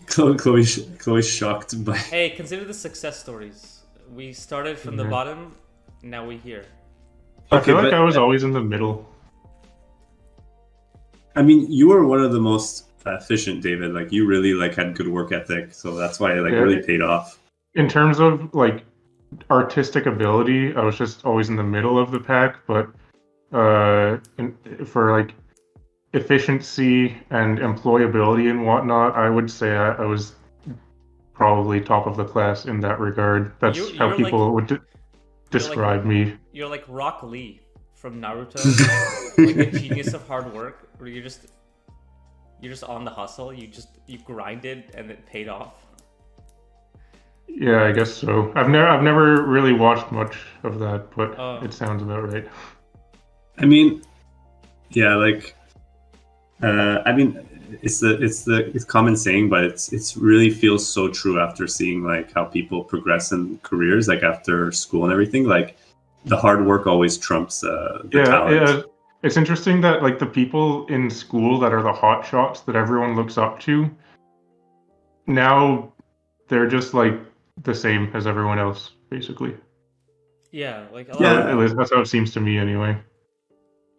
Chloe's shocked by. Hey, consider the success stories. We started from the bottom, now we're here. I feel like I was always in the middle. I mean, you were one of the most efficient, David. Like you really had good work ethic, so that's why it really paid off. In terms of artistic ability, I was just always in the middle of the pack, but for efficiency and employability and whatnot, I would say I was probably top of the class in that regard. That's how people would describe me. You're like Rock Lee from Naruto, a genius of hard work, where you're just on the hustle. You grinded and it paid off. Yeah, I guess so. I've never really watched much of that, but it sounds about right. I mean, yeah, I mean, it's common saying, but it's really feels so true after seeing how people progress in careers, after school and everything. The hard work always trumps the talent. Yeah. It's interesting that the people in school that are the hot shots that everyone looks up to, now they're just the same as everyone else, basically. Yeah, that's how it seems to me anyway.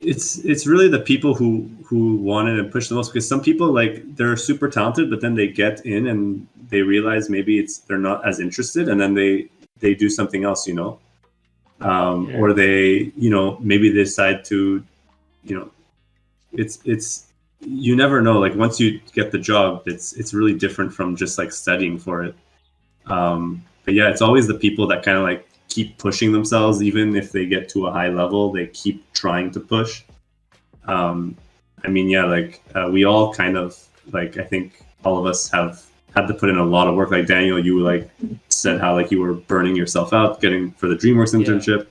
it's really the people who want it and push the most, because some people, like, they're super talented, but then they get in and they realize maybe they're not as interested, and then they do something else, or they, maybe they decide to, it's you never know. Like, once you get the job, it's really different from just like studying for it. But yeah, it's always the people that kind of like keep pushing themselves, even if they get to a high level, they keep trying to push. We all kind of, like, I think all of us have had to put in a lot of work. Like Daniel, you like said how like you were burning yourself out getting for the DreamWorks internship. Yeah.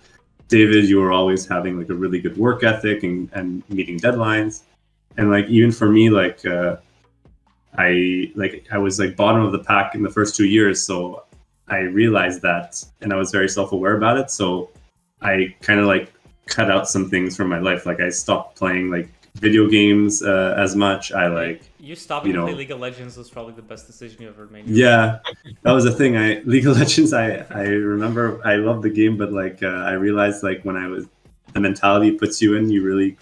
David, you were always having like a really good work ethic and meeting deadlines. And like, even for me, like, I was like bottom of the pack in the first 2 years. So I realized that, and I was very self-aware about it. So I kind of like cut out some things from my life. Like, I stopped playing like video games as much. I like, you stopping to play League of Legends was probably the best decision you ever made. Yeah, that was the thing. League of Legends, I remember I loved the game, but like I realized like the mentality it puts you in, you really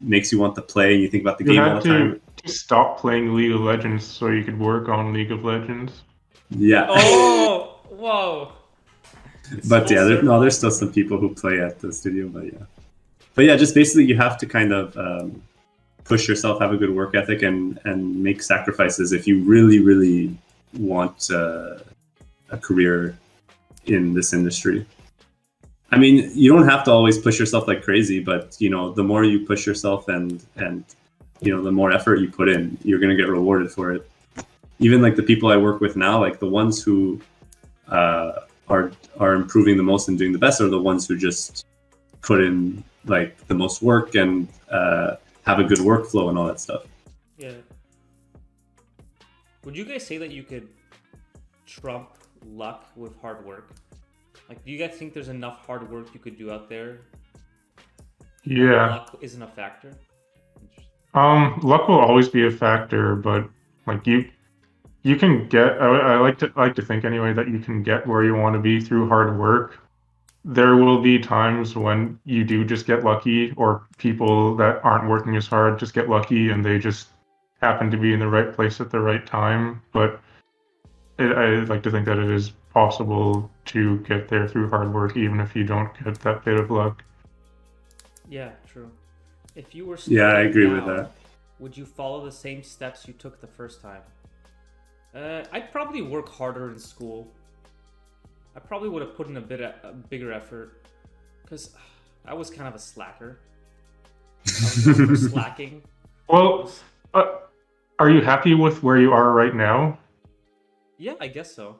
makes you want to play, and you think about the game all the time. You had to stop playing League of Legends so you could work on League of Legends. Yeah. Oh, whoa. But yeah, there's still some people who play at the studio, but yeah, just basically you have to kind of push yourself, have a good work ethic, and make sacrifices if you really, really want a career in this industry. I mean, you don't have to always push yourself like crazy, but the more you push yourself and the more effort you put in, you're going to get rewarded for it. Even like the people I work with now, like the ones who are improving the most and doing the best are the ones who just put in like the most work and have a good workflow and all that stuff. Yeah. Would you guys say that you could trump luck with hard work? Like, do you guys think there's enough hard work you could do out there? Yeah. Luck isn't a factor? Luck will always be a factor, but like you can get, I like to think anyway, that you can get where you want to be through hard work. There will be times when you do just get lucky, or people that aren't working as hard just get lucky and they just happen to be in the right place at the right time. But I like to think that it is possible to get there through hard work, even if you don't get that bit of luck. Yeah, true. If you were I agree with that. Would you follow the same steps you took the first time? I'd probably work harder in school. I probably would have put in a bigger effort, because I was kind of a slacker. I was known for slacking. Well, are you happy with where you are right now? Yeah, I guess so.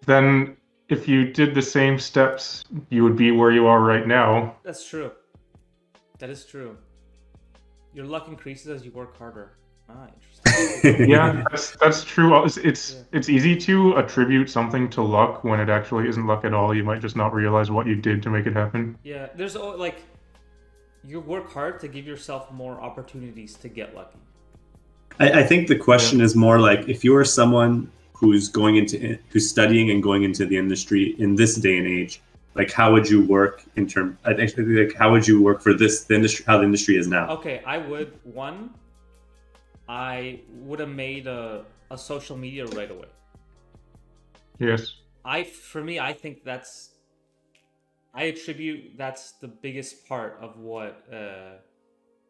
Then if you did the same steps, you would be where you are right now. That's true. That is true. Your luck increases as you work harder. Ah, interesting. Yeah, that's true. It's easy to attribute something to luck when it actually isn't luck at all. You might just not realize what you did to make it happen. Yeah, there's like, you work hard to give yourself more opportunities to get lucky. I think the question is more like, if you are someone who's studying and going into the industry in this day and age, like, how would you work how would you work for the industry, how the industry is now? Okay, I would have made a social media right away. Yes. I think I attribute that's the biggest part of what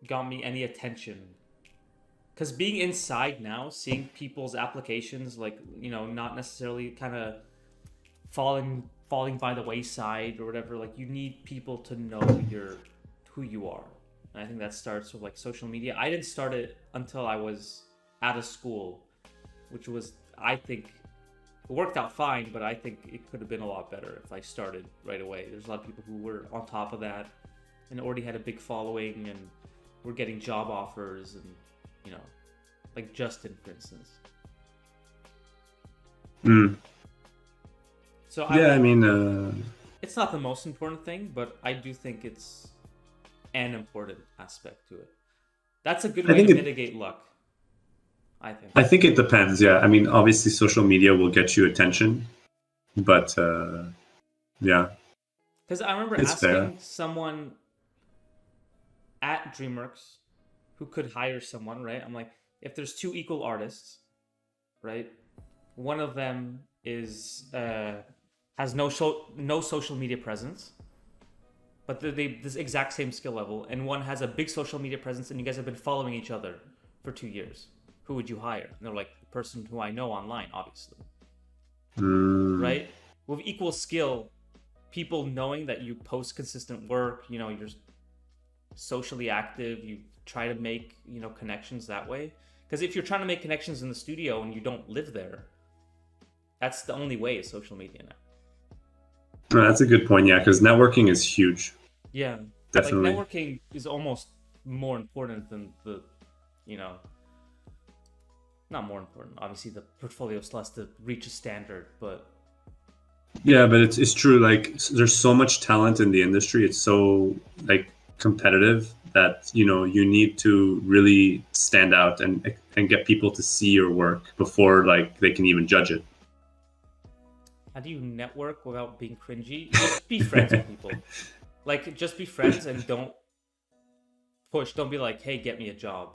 got me any attention. Because being inside now, seeing people's applications, like, not necessarily kind of falling by the wayside or whatever, like, you need people to know who you are. And I think that starts with like social media. I didn't start it until I was out of school, which was, I think, it worked out fine, but I think it could have been a lot better if I started right away. There's a lot of people who were on top of that and already had a big following and were getting job offers, and like Justin, for instance. So it's not the most important thing, but I do think it's an important aspect to it. That's a good way to mitigate luck, I think. I think it depends, yeah. I mean, obviously social media will get you attention, but yeah. Because I remember asking someone at DreamWorks who could hire someone, right? I'm like, if there's two equal artists, right? One of them is has no social media presence, but they this exact same skill level, and one has a big social media presence, and you guys have been following each other for 2 years. Who would you hire? And they're like, the person who I know online, obviously. Right? With equal skill, people knowing that you post consistent work, you know, you're socially active, you try to make, you know, connections that way. Because if you're trying to make connections in the studio and you don't live there, that's the only way is social media now. No, that's a good point, yeah, because networking is huge. Yeah. Definitely. Like, networking is almost more important than the, you know, not more important. Obviously, the portfolio still has to reach a standard, but... Yeah, but it's true. Like, there's so much talent in the industry. It's so, like, competitive that, you know, you need to really stand out and get people to see your work before, like, they can even judge it. How do you network without being cringy? Just be friends with people. Like, just be friends and don't push. Don't be like, hey, get me a job.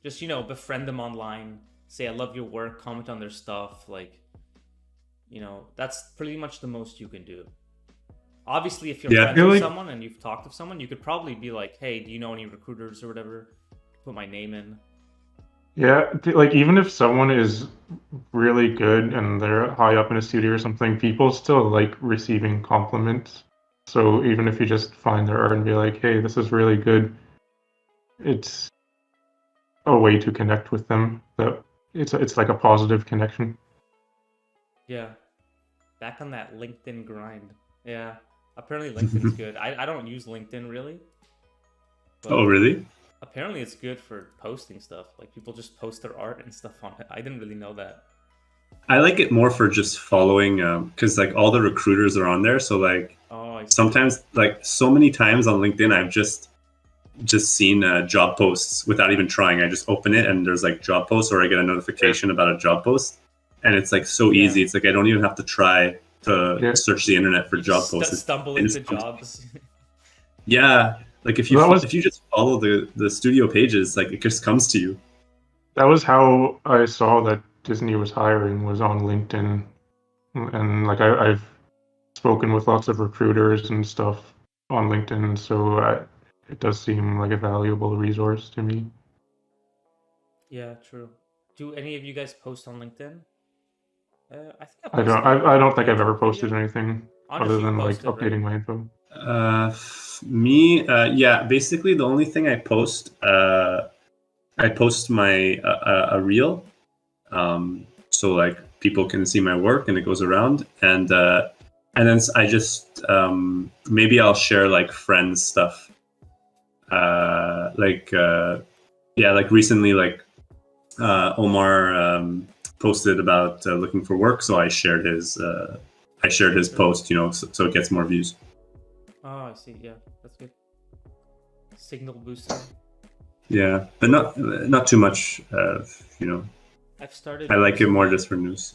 Just, you know, befriend them online. Say, I love your work. Comment on their stuff. Like, you know, that's pretty much the most you can do. Obviously, if you're friends with someone and you've talked with someone, you could probably be like, hey, do you know any recruiters or whatever? Put my name in. Yeah, like even if someone is really good and they're high up in a studio or something, people still like receiving compliments. So even if you just find their art and be like, hey, this is really good, it's a way to connect with them. That it's like a positive connection. Yeah. Back on that LinkedIn grind. Yeah. Apparently LinkedIn's good. I don't use LinkedIn really. Oh, really? Apparently it's good for posting stuff. Like, people just post their art and stuff on it. I didn't really know that. I like it more for just following, because like all the recruiters are on there. So like sometimes, like so many times on LinkedIn, I've just seen job posts without even trying. I just open it and there's like job posts, or I get a notification about a job post, and it's like so easy. It's like I don't even have to try to search the internet for job posts. Stumble into jobs. Yeah. Like if you just follow the studio pages, like it just comes to you. That was how I saw that Disney was hiring, was on LinkedIn, and like I've spoken with lots of recruiters and stuff on LinkedIn, so it does seem like a valuable resource to me. Yeah, true. Do any of you guys post on LinkedIn? I don't think I've ever posted anything other than like updating my info. Yeah, basically the only thing I post my a reel, so like people can see my work and it goes around, and then I just maybe I'll share like friends stuff, like recently, like Omar posted about looking for work, so I shared his post, you know, so it gets more views. Oh, I see. Yeah, that's good. Signal booster. Yeah, but not too much. You know, I like it more just for news.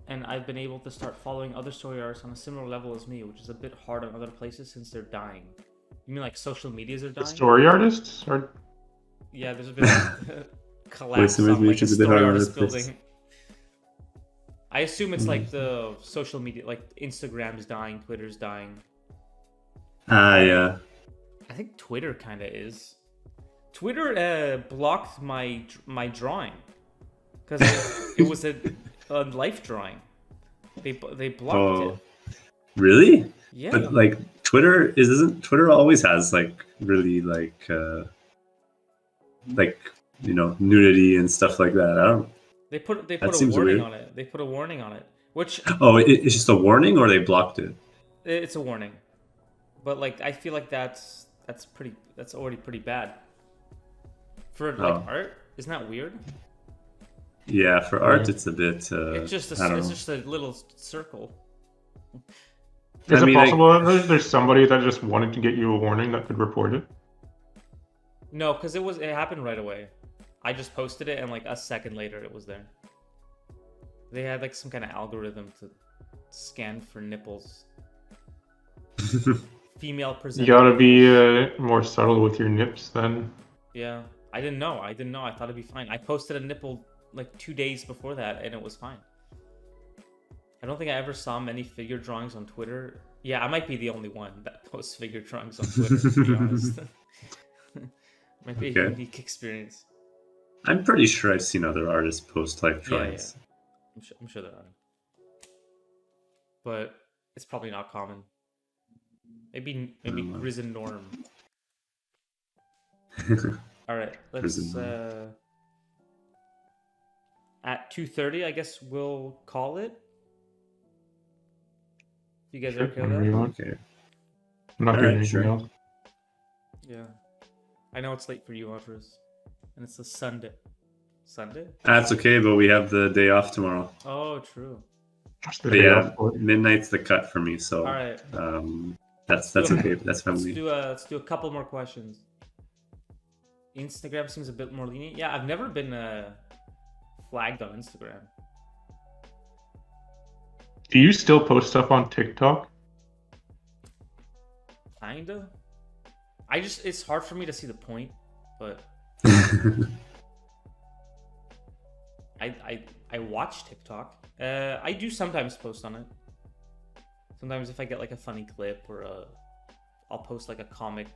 And I've been able to start following other story artists on a similar level as me, which is a bit hard on other places since they're dying. You mean like social medias are dying? Story artists? Or... Yeah, there's a bit of collapse on like the story artist building. I assume it's like the social media, like Instagram's dying, Twitter's dying. Yeah. I think Twitter kind of is. Twitter blocked my drawing because it was a life drawing. They blocked it. Really? Yeah. But like Twitter always has like really like you know, nudity and stuff like that. I don't. They put a warning on it. They put a warning on it, which. Oh, it's just a warning, or they blocked it? It's a warning, but like I feel like that's already pretty bad. For like art, isn't that weird? Yeah, for art, it's a bit. It's just a little circle. Is it possible that there's somebody that just wanted to get you a warning that could report it? No, because it happened right away. I just posted it, and like a second later, it was there. They had like some kind of algorithm to scan for nipples. female You presenter. gotta be more subtle with your nips then. Yeah, I didn't know. I thought it'd be fine. I posted a nipple like 2 days before that, and it was fine. I don't think I ever saw many figure drawings on Twitter. Yeah, I might be the only one that posts figure drawings on Twitter, to be honest. Might be a unique experience. I'm pretty sure I've seen other artists post life drawings. Yeah. I'm sure there are. But it's probably not common. Maybe Grizz and Norm. Alright, let's at 2:30 I guess we'll call it. You guys are okay with that? Okay. I'm not doing anything else. Yeah. I know it's late for you, Andres. And it's a Sunday. Sunday? That's okay, but we have the day off tomorrow. Oh, true. But yeah, midnight's the cut for me, so Alright. that's okay. That's family. Let's do a couple more questions. Instagram seems a bit more lenient. Yeah, I've never been flagged on Instagram. Do you still post stuff on TikTok? Kinda. It's hard for me to see the point, but I watch TikTok. I do sometimes post on it. Sometimes if I get like a funny clip or I'll post like a comic,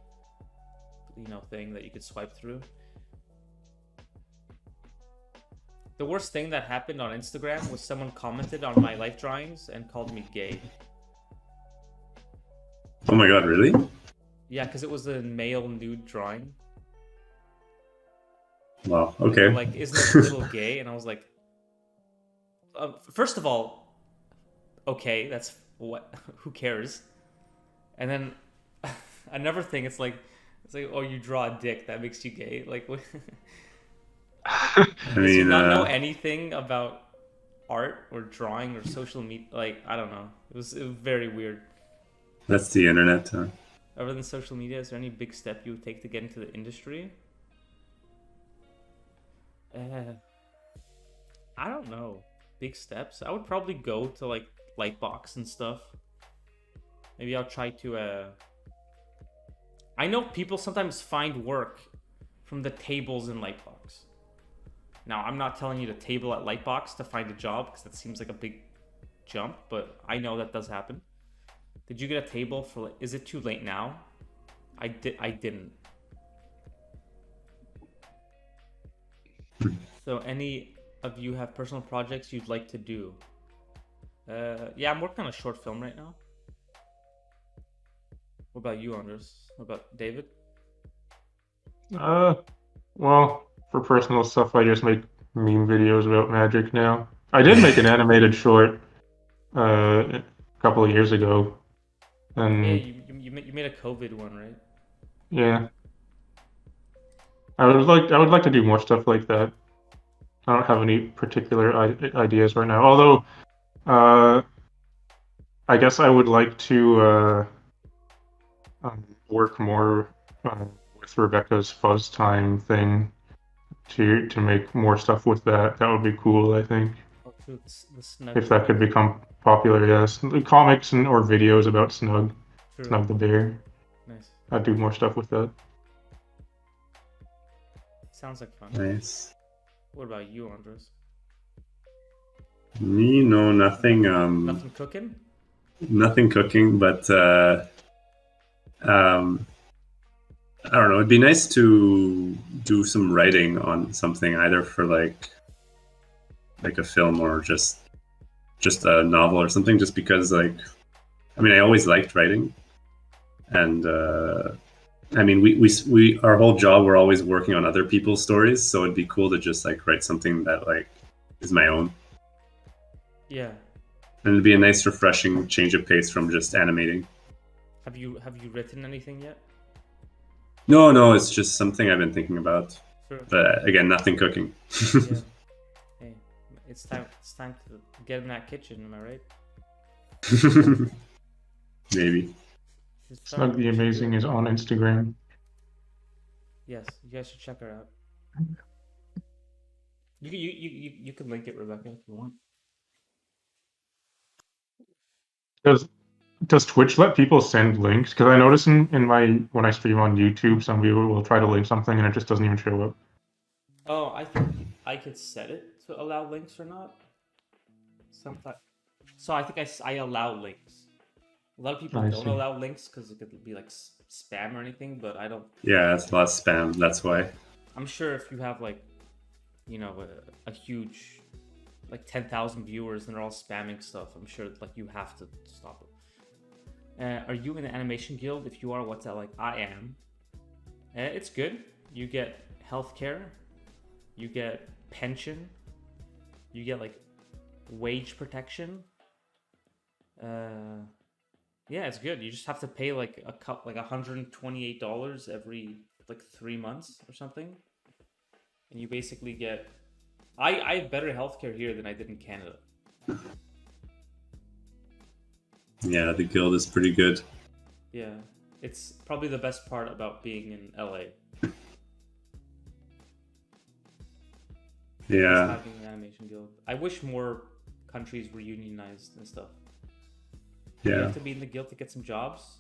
thing that you could swipe through. The worst thing that happened on Instagram was someone commented on my life drawings and called me gay. Oh my god, really? Yeah, because it was a male nude drawing. Wow, okay. Like, isn't it a little gay? And I was like, first of all, okay, that's what, who cares? And then another thing, it's like, oh, you draw a dick, that makes you gay. Like, I mean, you not know anything about art or drawing or social media? Like, I don't know. It was very weird. That's the internet, huh? Other than social media, is there any big step you would take to get into the industry? I don't know. Big steps? I would probably go to like Lightbox and stuff. Maybe I'll try to I know people sometimes find work from the tables in Lightbox. Now, I'm not telling you to table at Lightbox to find a job, because that seems like a big jump, but I know that does happen. Did you get a table for, is it too late now? I didn't. So any of you have personal projects you'd like to do? Yeah, I'm working on a short film right now. What about you, Anders? What about David? Well, for personal stuff, I just make meme videos about magic now. I did make an animated short a couple of years ago. And yeah, you made a COVID one, right? Yeah. I would like to do more stuff like that. I don't have any particular ideas right now. Although, I guess I would like to work more with Rebecca's Fuzz Time thing to make more stuff with that. That would be cool, I think. Oh, true. The Snug. If that could become popular, yes. Comics or videos about Snug. True. Snug the bear. Nice. I'd do more stuff with that. Sounds like fun. Nice. What about you, Andres? Me, no, nothing. Nothing cooking? Nothing cooking, but I don't know. It'd be nice to do some writing on something, either for like a film or just a novel or something. Just because, like, I mean, I always liked writing, and I mean, we our whole job we're always working on other people's stories, so it'd be cool to just like write something that like is my own. Yeah. And it'd be a nice, refreshing change of pace from just animating. Have you written anything yet? No, it's just something I've been thinking about. Sure. But again, nothing cooking. Yeah. Hey, it's time to get in that kitchen, am I right? Maybe. Snug the Amazing is on Instagram. Yes, you guys should check her out. You can link it, Rebecca, if you want. Does Twitch let people send links? Because I notice in my when I stream on YouTube, some people will try to link something and it just doesn't even show up. Oh, I think I could set it to allow links or not. Sometimes. So I think I allow links. A lot of people I don't see. allow links because it could be like spam or anything, but I don't. Yeah, it's a lot of spam. That's why. I'm sure if you have like, you know, a huge, like 10,000 viewers and they're all spamming stuff, I'm sure like you have to stop it. Are you in the animation guild? If you are, what's that like? I am. It's good. You get healthcare. You get pension. You get like wage protection. Yeah, it's good. You just have to pay like $128 every like 3 months or something, and you basically get. I have better healthcare here than I did in Canada. Yeah, the guild is pretty good. Yeah, it's probably the best part about being in LA. Yeah. Having an animation guild. I wish more countries were unionized and stuff. You Yeah. have to be in the guild to get some jobs.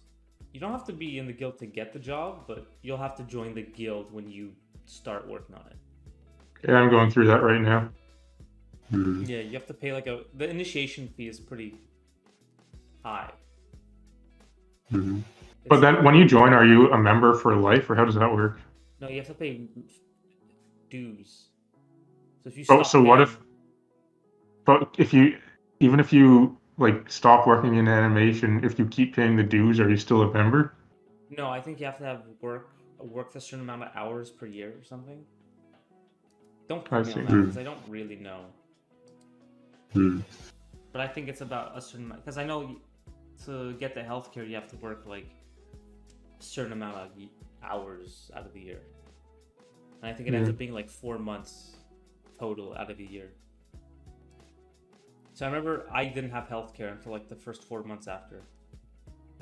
You don't have to be in the guild to get the job, but you'll have to join the guild when you start working on it. Yeah, I'm going through that right now. Mhm. Yeah, you have to pay like the initiation fee is pretty high. Mhm. But then when you join, are you a member for life, or how does that work? No, you have to pay dues. So if you Oh, stop so what if? paying- But if you, even if you like stop working in animation, if you keep paying the dues, are you still a member? No, I think you have to have work a certain amount of hours per year or something. Don't I quote me see. on that because I don't really know. Hmm. But I think it's about a certain amount, because I know to get the healthcare you have to work like a certain amount of hours out of the year. And I think it ends Yeah. up being like 4 months total out of the year. So I remember I didn't have healthcare until like the first 4 months after.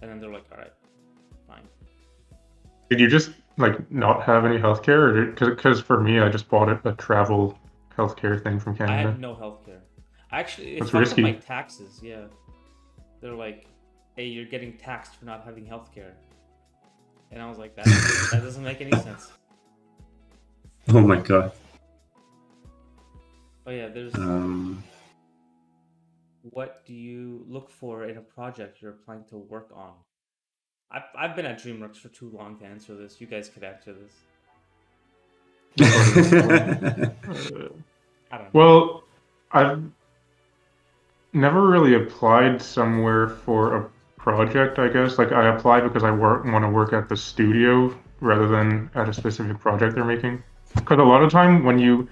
And then they're like, all right, fine. Did you just like not have any healthcare, or because for me, I just bought a travel healthcare thing from I Canada. had no healthcare. Actually, it That's fucked up my risky. taxes, yeah. They're like, hey, you're getting taxed for not having healthcare. And I was like, that doesn't make any sense. Oh my god. Oh yeah, there's what do you look for in a project you're applying to work on? I've been at DreamWorks for too long to answer this. You guys could answer this. I don't know. Well, I've never really applied somewhere for a project, I guess. Like I apply because I want to work at the studio rather than at a specific project they're making. Because a lot of time when you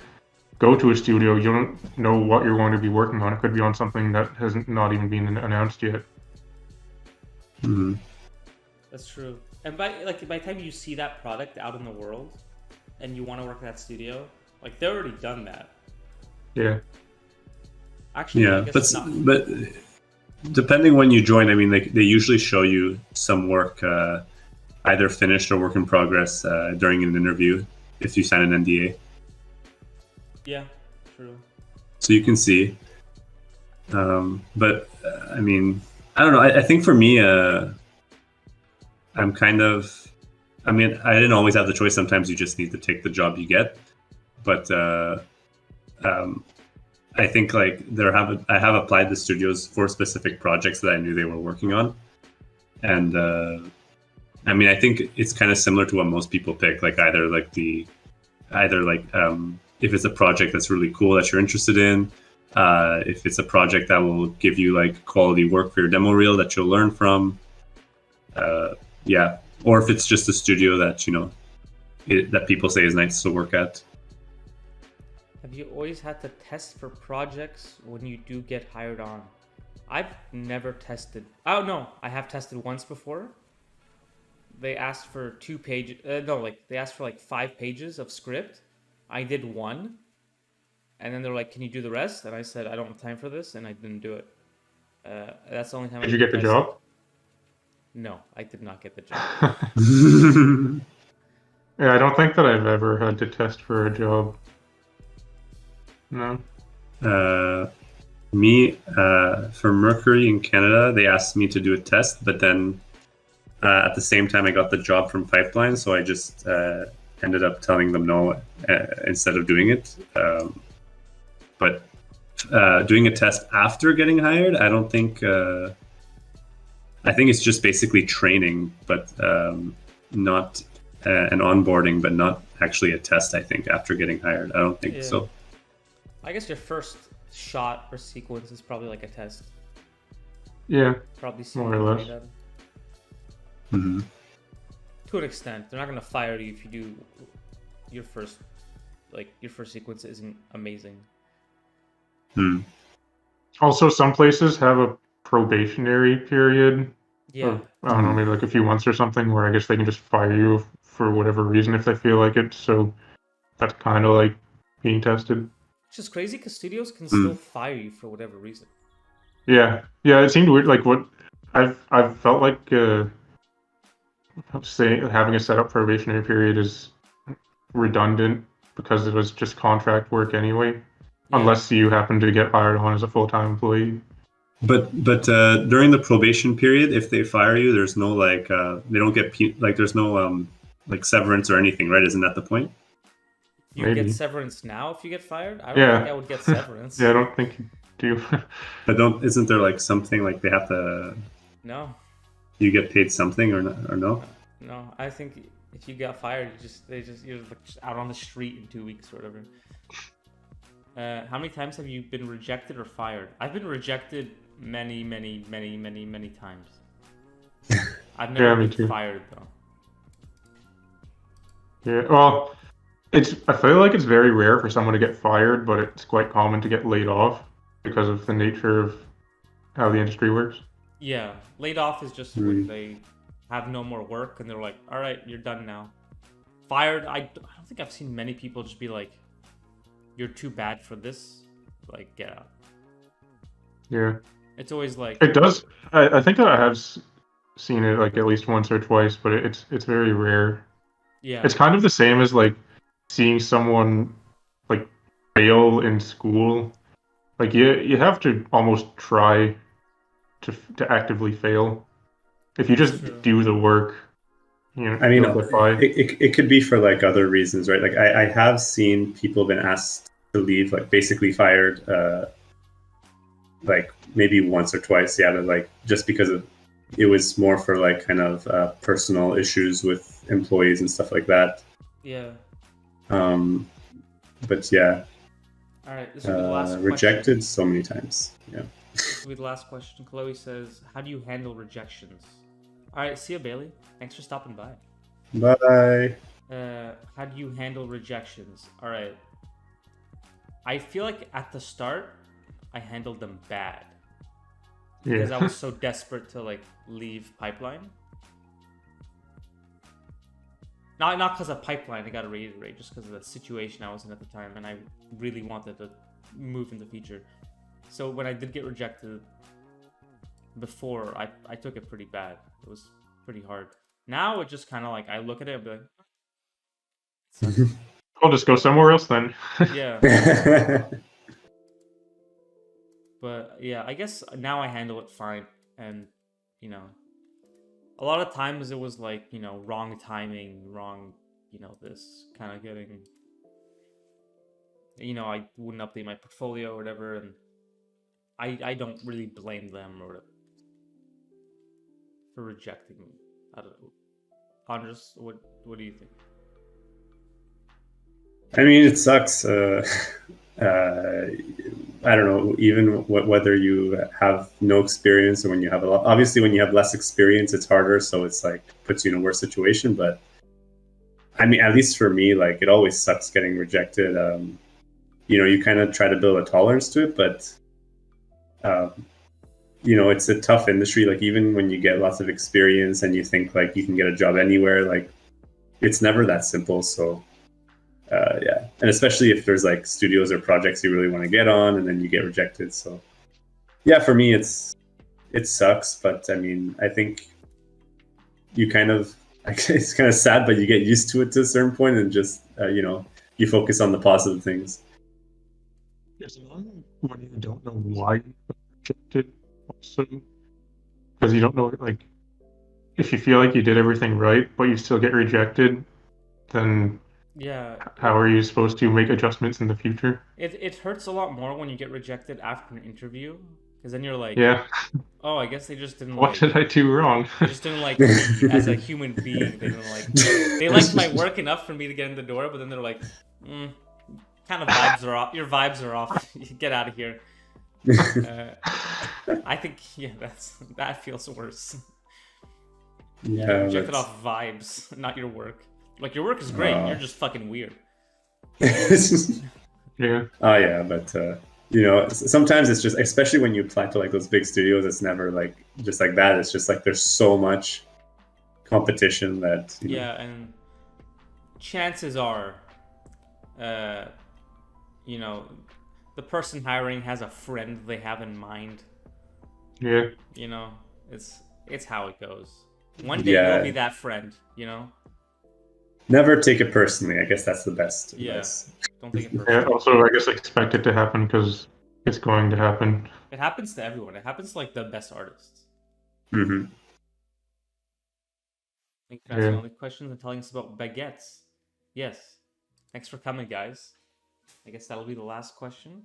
go to a studio, you don't know what you're going to be working on. It could be on something that hasn't not even been announced yet. Mhm. That's true. And by the time you see that product out in the world, and you want to work at that studio, like they're already done that. Yeah. Actually, I Yeah, guess not. but depending when you join, I mean, they usually show you some work, either finished or work in progress during an interview if you sign an NDA, Yeah, true. so you can see. But I mean, I don't know. I think for me, I'm kind of. I mean, I didn't always have the choice. Sometimes you just need to take the job you get. But I think like I have applied to studios for specific projects that I knew they were working on, and I mean, I think it's kind of similar to what most people pick. Like either if it's a project that's really cool that you're interested in, if it's a project that will give you like quality work for your demo reel that you'll learn from, yeah, or if it's just a studio that that people say is nice to work at. Have you always had to test for projects when you do get hired on? I've never tested. Oh no, I have tested once before. They asked for 2 pages. They asked for like 5 pages of script. I did 1, and then they're like, "Can you do the rest?" And I said, "I don't have time for this," and I didn't do it. That's the only time. Did you get the job? No, I did not get the job. Yeah, I don't think that I've ever had to test for a job. No. Me, for Mercury in Canada, they asked me to do a test, but then at the same time, I got the job from Pipeline, so I just ended up telling them no instead of doing it. But doing a test after getting hired, I don't think. I think it's just basically training, but not an onboarding, but not actually a test. I think after getting hired, I don't think so. I guess your first shot or sequence is probably like a test. Yeah, Probably more or less. Mm-hmm. To an extent, they're not gonna fire you if you do your first sequence isn't amazing. Also, some places have a probationary period. Yeah. Of, I don't know, maybe like a few months or something, where I guess they can just fire you for whatever reason if they feel like it. So that's kind of like being tested. Which is crazy because studios can still fire you for whatever reason. Yeah, it seemed weird. Like what I've felt like having a set up probationary period is redundant because it was just contract work anyway, unless you happen to get hired on as a full-time employee. But during the probation period, if they fire you, there's no like they don't get there's no like severance or anything, right? Isn't that the point? You get severance now if you get fired? I don't think I would get severance. Yeah, I don't think you do. But isn't there like something like they have to? No. You get paid something or no? No, I think if you got fired, you're just out on the street in 2 weeks or whatever. How many times have you been rejected or fired? I've been rejected many times. I've never been fired though. Yeah, well, I feel like it's very rare for someone to get fired, but it's quite common to get laid off because of the nature of how the industry works. Yeah, laid off is just when they have no more work and they're like, all right, you're done now. Fired, I don't think I've seen many people just be like, you're too bad for this, like, get out. Yeah. It's always like... It does. I think that I have seen it like at least once or twice, but it's very rare. Yeah. It's kind of the same as like seeing someone like fail in school. Like you have to almost try to actively fail. If you just do the work, you know, I mean, you'll get by. it could be for like other reasons, right? Like I have seen people been asked to leave, like basically fired, like maybe once or twice, but like just because it was more for like kind of personal issues with employees and stuff like that. Yeah. But yeah. All right, this will be the last question. Rejected so many times. Yeah. This will be the last question. Chloe says, how do you handle rejections? All right, see you, Bailey. Thanks for stopping by. Bye. How do you handle rejections? All right. I feel like at the start, I handled them bad. Because I was so desperate to like leave Pipeline. Not because of Pipeline, I gotta reiterate, just because of the situation I was in at the time, and I really wanted to move in the future. So when I did get rejected before, I took it pretty bad. It was pretty hard. Now it just kind of like, I look at it and be like, I'll just go somewhere else then. yeah. But yeah, I guess now I handle it fine. And, you know, a lot of times it was like, you know, wrong timing, wrong, you know, this kind of getting, you know, I wouldn't update my portfolio or whatever. And I don't really blame them or for rejecting me. I don't know. Andres, what do you think? I mean, it sucks. I don't know, even whether you have no experience or when you have a lot. Obviously, when you have less experience, it's harder. So it's like puts you in a worse situation. But I mean, at least for me, like it always sucks getting rejected. You know, you kind of try to build a tolerance to it, but you know, it's a tough industry. Like even when you get lots of experience and you think like you can get a job anywhere, like it's never that simple. So yeah, and especially if there's like studios or projects you really want to get on and then you get rejected. So yeah, for me it sucks, but I mean, I think you kind of, it's kind of sad, but you get used to it to a certain point and just you know, you focus on the positive things. Is it on when you don't know why you got rejected also? Because you don't know, like, if you feel like you did everything right, but you still get rejected, then Yeah. how are you supposed to make adjustments in the future? It hurts a lot more when you get rejected after an interview, because then you're like, Yeah, oh, I guess they just didn't what like. did I do wrong? They just didn't like me as a human being. They didn't like. They liked my work enough for me to get in the door, but then they're like, kind of vibes are off. Your vibes are off. Get out of here. I think that feels worse. Yeah, Rejected off vibes, not your work. Like your work is great. You're just fucking weird. Yeah. Oh yeah, but you know, sometimes it's just, especially when you apply to like those big studios, it's never like just like that. It's just like there's so much competition that you know. Yeah, and chances are, you know, the person hiring has a friend they have in mind. Yeah. You know, it's how it goes. One day Yeah. you'll be that friend. You know. Never take it personally. I guess that's the best Yeah. advice. Don't take it Yeah. personally. Also, I guess expect it to happen because it's going to happen. It happens to everyone. It happens to like the best artists. Mm-hmm. Thank you for asking Yeah. all the questions and telling us about baguettes. Yes. Thanks for coming, guys. I guess that'll be the last question.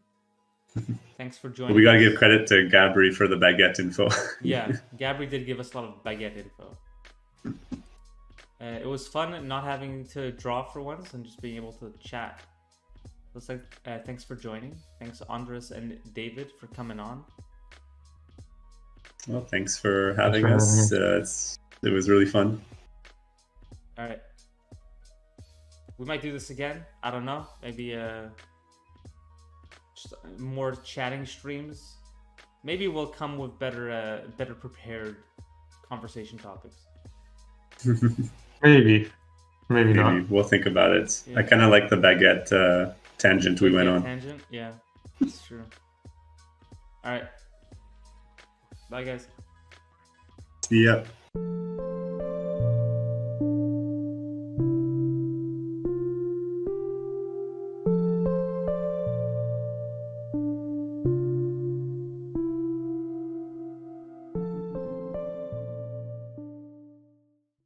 Thanks for joining. We gotta us. give credit to Gabri for the baguette info. Yeah, Gabri did give us a lot of baguette info. It was fun not having to draw for once and just being able to chat. Looks like thanks for joining. Thanks Andres and David for coming on. Well, thanks for having Thanks for us. It was really fun. All right, we might do this again. I don't know. Maybe just more chatting streams. Maybe we'll come with better prepared conversation topics. Maybe. Maybe not. Maybe we'll think about it. Yeah. I kind of like the baguette tangent we went Yeah, on. Tangent, yeah, that's true. All right, bye guys. Yep.